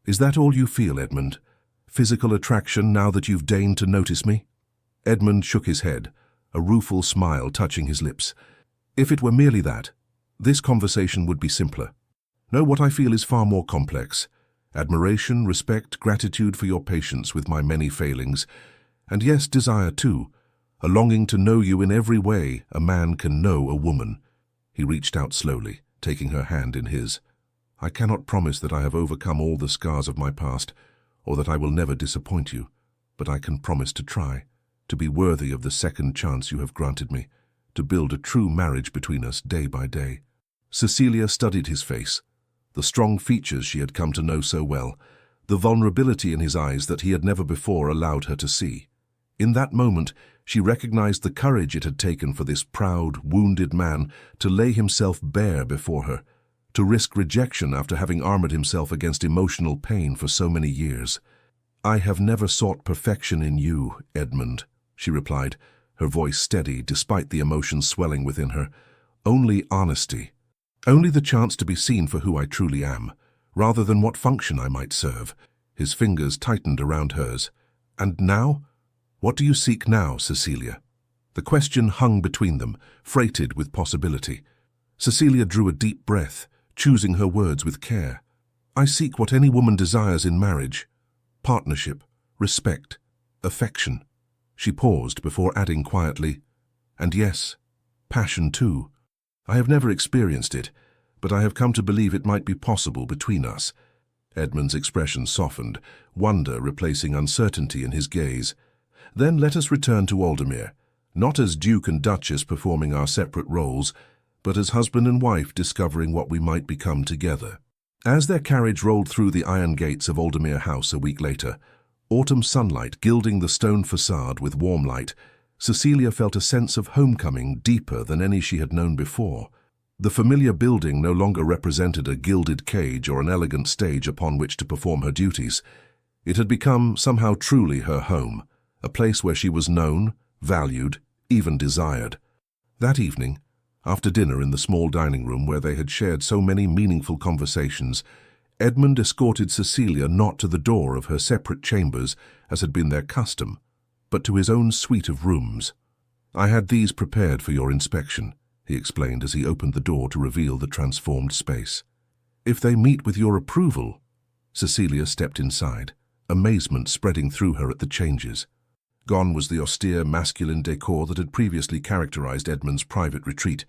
"Is that all you feel, Edmund? Physical attraction now that you've deigned to notice me?" Edmund shook his head, a rueful smile touching his lips. "If it were merely that, this conversation would be simpler. No, what I feel is far more complex. Admiration, respect, gratitude for your patience with my many failings, and yes, desire too, a longing to know you in every way a man can know a woman." He reached out slowly, taking her hand in his. "I cannot promise that I have overcome all the scars of my past, or that I will never disappoint you, but I can promise to try, to be worthy of the second chance you have granted me, to build a true marriage between us day by day." Cecilia studied his face, the strong features she had come to know so well, the vulnerability in his eyes that he had never before allowed her to see. In that moment, she recognized the courage it had taken for this proud, wounded man to lay himself bare before her, to risk rejection after having armored himself against emotional pain for so many years. "I have never sought perfection in you, Edmund," she replied, her voice steady despite the emotions swelling within her. "Only honesty. Only the chance to be seen for who I truly am, rather than what function I might serve." His fingers tightened around hers. "And now? What do you seek now, Cecilia?" The question hung between them, freighted with possibility. Cecilia drew a deep breath, choosing her words with care. "I seek what any woman desires in marriage: partnership, respect, affection." She paused before adding quietly, "And yes, passion too. I have never experienced it, but I have come to believe it might be possible between us." Edmund's expression softened, wonder replacing uncertainty in his gaze. "Then let us return to Aldermere, not as Duke and Duchess performing our separate roles, but as husband and wife discovering what we might become together." As their carriage rolled through the iron gates of Aldermere House a week later, autumn sunlight gilding the stone facade with warm light, Cecilia felt a sense of homecoming deeper than any she had known before. The familiar building no longer represented a gilded cage or an elegant stage upon which to perform her duties. It had become somehow truly her home, a place where she was known, valued, even desired. That evening, after dinner in the small dining room where they had shared so many meaningful conversations, Edmund escorted Cecilia not to the door of her separate chambers, as had been their custom, but to his own suite of rooms. "I had these prepared for your inspection," he explained as he opened the door to reveal the transformed space. "If they meet with your approval." Cecilia stepped inside, amazement spreading through her at the changes. Gone was the austere masculine decor that had previously characterized Edmund's private retreat.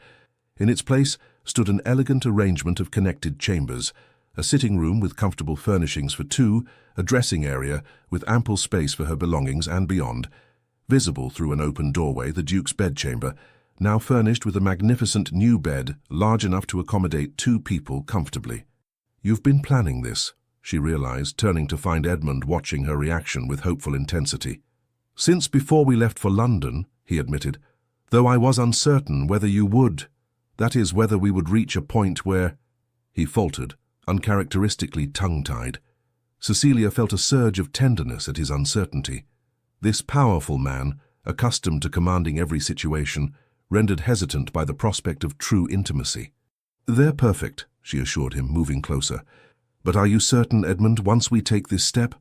In its place stood an elegant arrangement of connected chambers, a sitting room with comfortable furnishings for two, a dressing area with ample space for her belongings and beyond. Visible through an open doorway, the Duke's bedchamber, now furnished with a magnificent new bed large enough to accommodate two people comfortably. "You've been planning this," she realized, turning to find Edmund watching her reaction with hopeful intensity. "Since before we left for London," he admitted, "though I was uncertain whether you would, that is, whether we would reach a point where—" He faltered, uncharacteristically tongue-tied. Cecilia felt a surge of tenderness at his uncertainty. This powerful man, accustomed to commanding every situation, rendered hesitant by the prospect of true intimacy. "They're perfect," she assured him, moving closer. "But are you certain, Edmund, once we take this step?"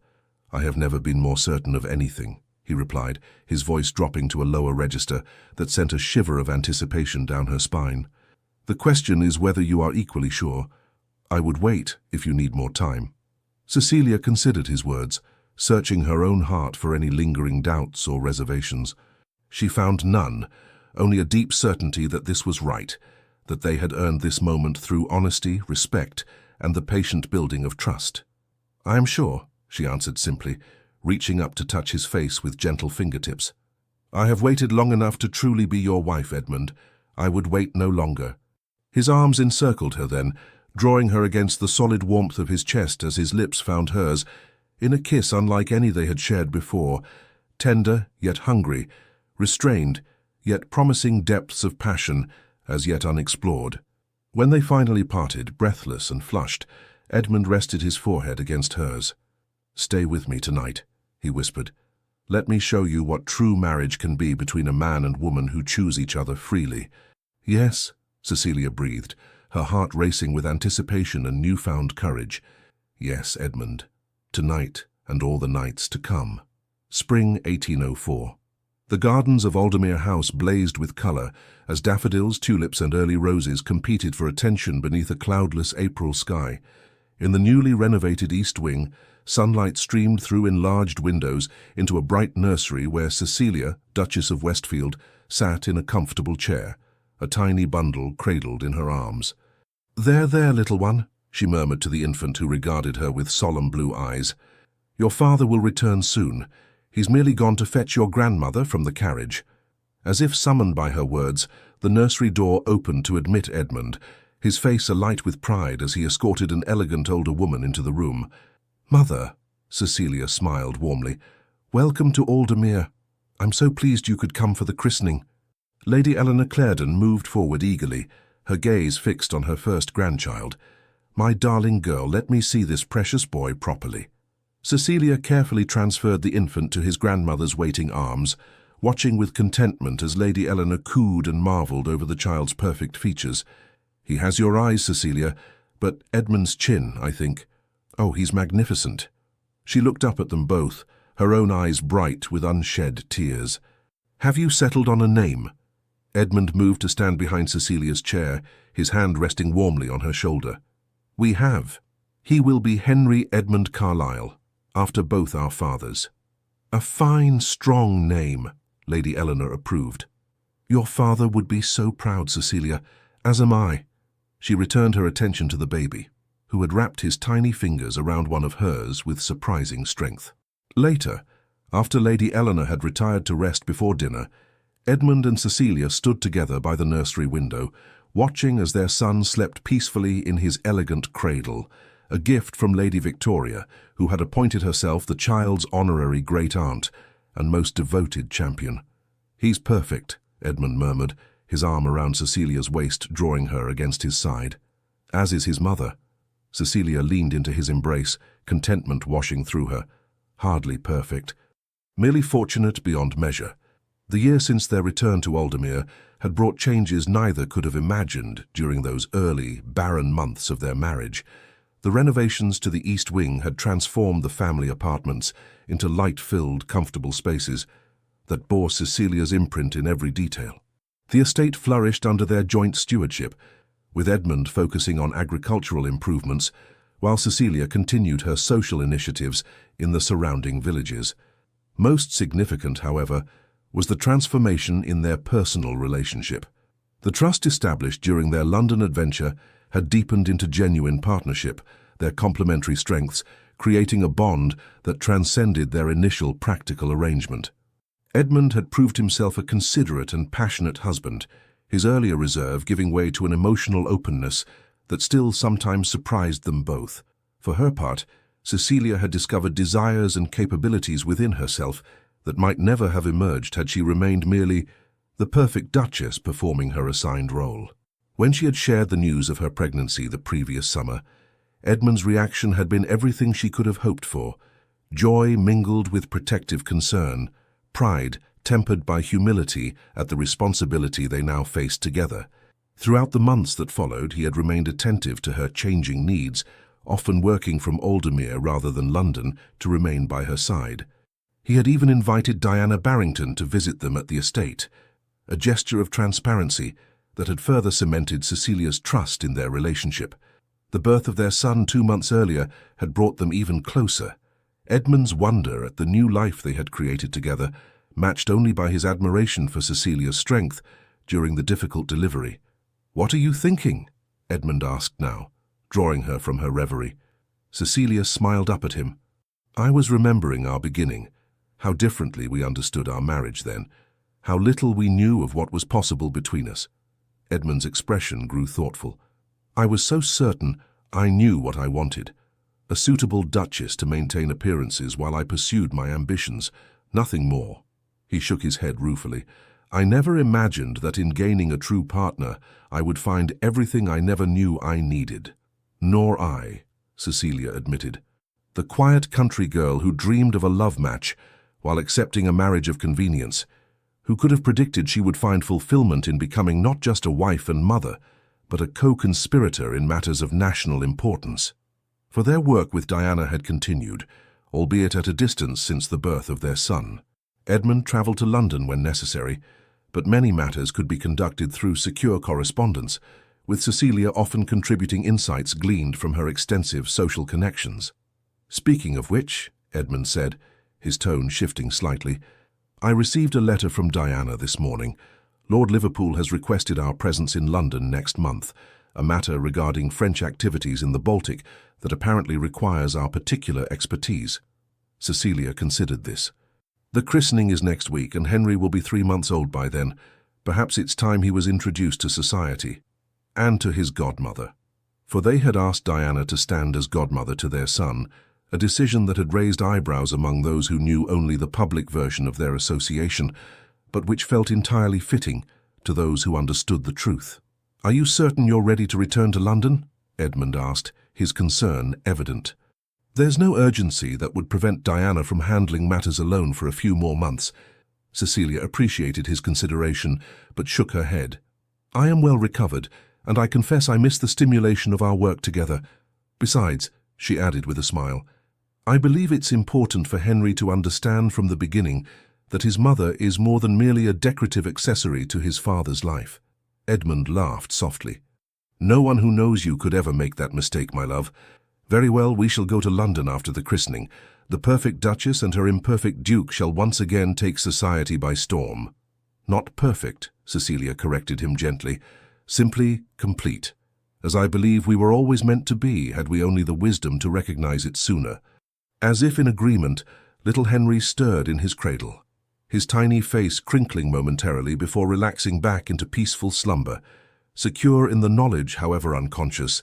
"I have never been more certain of anything," he replied, his voice dropping to a lower register that sent a shiver of anticipation down her spine. "The question is whether you are equally sure. I would wait if you need more time." Cecilia considered his words, searching her own heart for any lingering doubts or reservations. She found none, only a deep certainty that this was right, that they had earned this moment through honesty, respect, and the patient building of trust. "I am sure," she answered simply, reaching up to touch his face with gentle fingertips. "I have waited long enough to truly be your wife, Edmund. I would wait no longer." His arms encircled her then, drawing her against the solid warmth of his chest as his lips found hers, in a kiss unlike any they had shared before, tender yet hungry, restrained yet promising depths of passion as yet unexplored. When they finally parted, breathless and flushed, Edmund rested his forehead against hers. "Stay with me tonight," he whispered. "Let me show you what true marriage can be between a man and woman who choose each other freely." "Yes," Cecilia breathed, her heart racing with anticipation and newfound courage. "Yes, Edmund, tonight and all the nights to come." Spring 1804. The gardens of Aldermere House blazed with colour as daffodils, tulips and early roses competed for attention beneath a cloudless April sky. In the newly renovated east wing, sunlight streamed through enlarged windows into a bright nursery where Cecilia, Duchess of Westfield, sat in a comfortable chair, a tiny bundle cradled in her arms. "There, there, little one," she murmured to the infant who regarded her with solemn blue eyes. "Your father will return soon. He's merely gone to fetch your grandmother from the carriage." As if summoned by her words, the nursery door opened to admit Edmund, his face alight with pride as he escorted an elegant older woman into the room. "Mother," Cecilia smiled warmly, "welcome to Aldermere. I'm so pleased you could come for the christening." Lady Eleanor Clarendon moved forward eagerly, her gaze fixed on her first grandchild. "My darling girl, let me see this precious boy properly." Cecilia carefully transferred the infant to his grandmother's waiting arms, watching with contentment as Lady Eleanor cooed and marvelled over the child's perfect features. "He has your eyes, Cecilia, but Edmund's chin, I think. Oh, he's magnificent." She looked up at them both, her own eyes bright with unshed tears. "Have you settled on a name?" Edmund moved to stand behind Cecilia's chair, his hand resting warmly on her shoulder. "We have. He will be Henry Edmund Carlyle, after both our fathers." "A fine, strong name," Lady Eleanor approved. "Your father would be so proud, Cecilia, as am I." She returned her attention to the baby, who had wrapped his tiny fingers around one of hers with surprising strength. Later, after Lady Eleanor had retired to rest before dinner, Edmund and Cecilia stood together by the nursery window, watching as their son slept peacefully in his elegant cradle, a gift from Lady Victoria, who had appointed herself the child's honorary great-aunt and most devoted champion. "He's perfect," Edmund murmured, his arm around Cecilia's waist, drawing her against his side. "As is his mother." Cecilia leaned into his embrace, contentment washing through her. Hardly perfect, merely fortunate beyond measure. The year since their return to Aldermere had brought changes neither could have imagined during those early, barren months of their marriage. The renovations to the East Wing had transformed the family apartments into light-filled, comfortable spaces that bore Cecilia's imprint in every detail. The estate flourished under their joint stewardship, with Edmund focusing on agricultural improvements, while Cecilia continued her social initiatives in the surrounding villages. Most significant, however, was the transformation in their personal relationship. The trust established during their London adventure had deepened into genuine partnership, their complementary strengths creating a bond that transcended their initial practical arrangement. Edmund had proved himself a considerate and passionate husband, his earlier reserve giving way to an emotional openness that still sometimes surprised them both. For her part, Cecilia had discovered desires and capabilities within herself that might never have emerged had she remained merely the perfect Duchess performing her assigned role. When she had shared the news of her pregnancy the previous summer, Edmund's reaction had been everything she could have hoped for: joy mingled with protective concern, pride tempered by humility at the responsibility they now faced together. Throughout the months that followed, he had remained attentive to her changing needs, often working from Aldermere rather than London to remain by her side. He had even invited Diana Barrington to visit them at the estate, a gesture of transparency that had further cemented Cecilia's trust in their relationship. The birth of their son 2 months earlier had brought them even closer. Edmund's wonder at the new life they had created together, matched only by his admiration for Cecilia's strength during the difficult delivery. "What are you thinking?" Edmund asked now, drawing her from her reverie. Cecilia smiled up at him. "I was remembering our beginning, how differently we understood our marriage then, how little we knew of what was possible between us." Edmund's expression grew thoughtful. "I was so certain I knew what I wanted. A suitable Duchess to maintain appearances while I pursued my ambitions, nothing more." He shook his head ruefully. "I never imagined that in gaining a true partner I would find everything I never knew I needed." "Nor I," Cecilia admitted. The quiet country girl who dreamed of a love match while accepting a marriage of convenience, who could have predicted she would find fulfillment in becoming not just a wife and mother, but a co-conspirator in matters of national importance. For their work with Diana had continued, albeit at a distance since the birth of their son. Edmund travelled to London when necessary, but many matters could be conducted through secure correspondence, with Cecilia often contributing insights gleaned from her extensive social connections. "Speaking of which," Edmund said, his tone shifting slightly, "I received a letter from Diana this morning. Lord Liverpool has requested our presence in London next month, a matter regarding French activities in the Baltic that apparently requires our particular expertise." Cecilia considered this. "The christening is next week, and Henry will be 3 months old by then. Perhaps it's time he was introduced to society, and to his godmother." For they had asked Diana to stand as godmother to their son, a decision that had raised eyebrows among those who knew only the public version of their association, but which felt entirely fitting to those who understood the truth. "Are you certain you're ready to return to London?" Edmund asked, his concern evident. "There's no urgency that would prevent Diana from handling matters alone for a few more months." Cecilia appreciated his consideration, but shook her head. "I am well recovered, and I confess I miss the stimulation of our work together. Besides," she added with a smile, "I believe it's important for Henry to understand from the beginning that his mother is more than merely a decorative accessory to his father's life." Edmund laughed softly. "No one who knows you could ever make that mistake, my love. Very well, we shall go to London after the christening. The perfect Duchess and her imperfect Duke shall once again take society by storm." "Not perfect," Cecilia corrected him gently. "Simply complete, as I believe we were always meant to be had we only the wisdom to recognize it sooner." As if in agreement, little Henry stirred in his cradle, his tiny face crinkling momentarily before relaxing back into peaceful slumber, secure in the knowledge, however unconscious,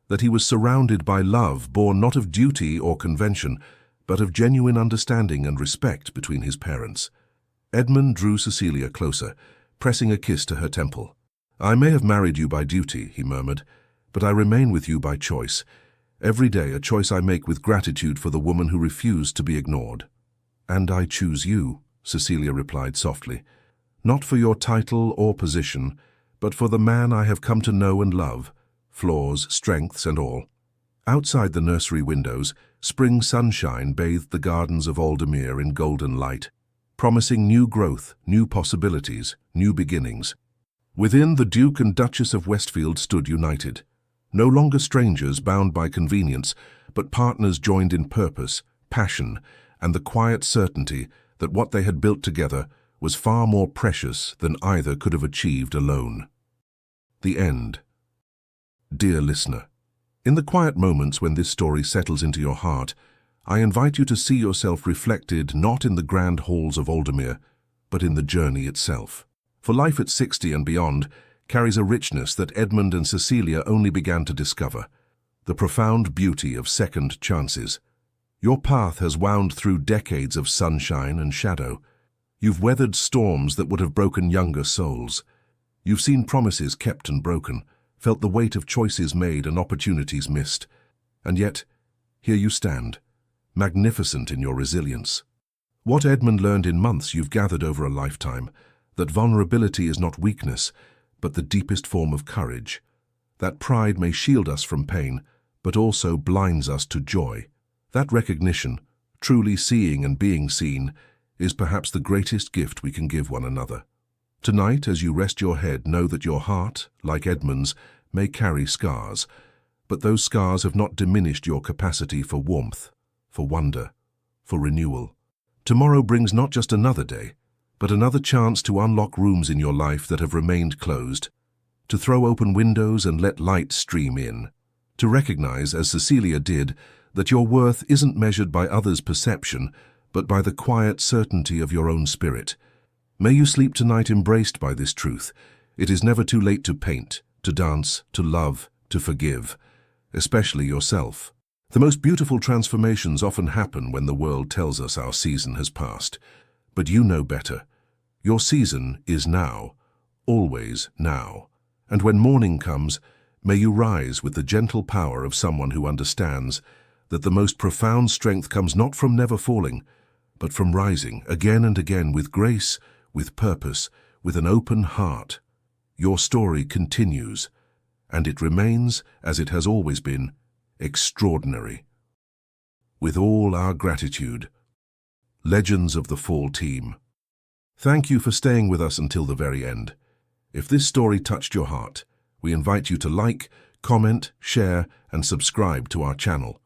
that he was surrounded by love born not of duty or convention, but of genuine understanding and respect between his parents. Edmund drew Cecilia closer, pressing a kiss to her temple. "I may have married you by duty," he murmured, "but I remain with you by choice. Every day a choice I make with gratitude for the woman who refused to be ignored." "And I choose you," Cecilia replied softly, "not for your title or position, but for the man I have come to know and love, flaws, strengths, and all." Outside the nursery windows, spring sunshine bathed the gardens of Aldermere in golden light, promising new growth, new possibilities, new beginnings. Within, the Duke and Duchess of Westfield stood united, no longer strangers bound by convenience, but partners joined in purpose, passion, and the quiet certainty that what they had built together was far more precious than either could have achieved alone. The end. Dear listener, in the quiet moments when this story settles into your heart, I invite you to see yourself reflected not in the grand halls of Aldermere, but in the journey itself. For life at 60 and beyond carries a richness that Edmund and Cecilia only began to discover, the profound beauty of second chances. Your path has wound through decades of sunshine and shadow. You've weathered storms that would have broken younger souls. You've seen promises kept and broken, felt the weight of choices made and opportunities missed. And yet, here you stand, magnificent in your resilience. What Edmund learned in months you've gathered over a lifetime, that vulnerability is not weakness, but the deepest form of courage. That pride may shield us from pain, but also blinds us to joy. That recognition, truly seeing and being seen, is perhaps the greatest gift we can give one another. Tonight, as you rest your head, know that your heart, like Edmund's, may carry scars, but those scars have not diminished your capacity for warmth, for wonder, for renewal. Tomorrow brings not just another day, but another chance to unlock rooms in your life that have remained closed, to throw open windows and let light stream in, to recognize, as Cecilia did, that your worth isn't measured by others' perception, but by the quiet certainty of your own spirit. May you sleep tonight embraced by this truth. It is never too late to paint, to dance, to love, to forgive, especially yourself. The most beautiful transformations often happen when the world tells us our season has passed. But you know better. Your season is now, always now. And when morning comes, may you rise with the gentle power of someone who understands that the most profound strength comes not from never falling, but from rising again and again with grace, with purpose, with an open heart. Your story continues, and it remains, as it has always been, extraordinary. With all our gratitude, Legends of the Fall team. Thank you for staying with us until the very end. If this story touched your heart, we invite you to like, comment, share, and subscribe to our channel.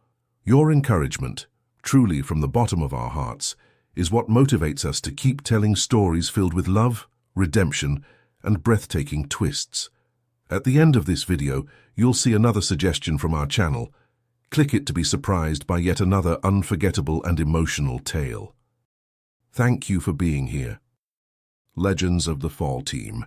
Your encouragement, truly from the bottom of our hearts, is what motivates us to keep telling stories filled with love, redemption, and breathtaking twists. At the end of this video, you'll see another suggestion from our channel. Click it to be surprised by yet another unforgettable and emotional tale. Thank you for being here. Legends of the Fall team.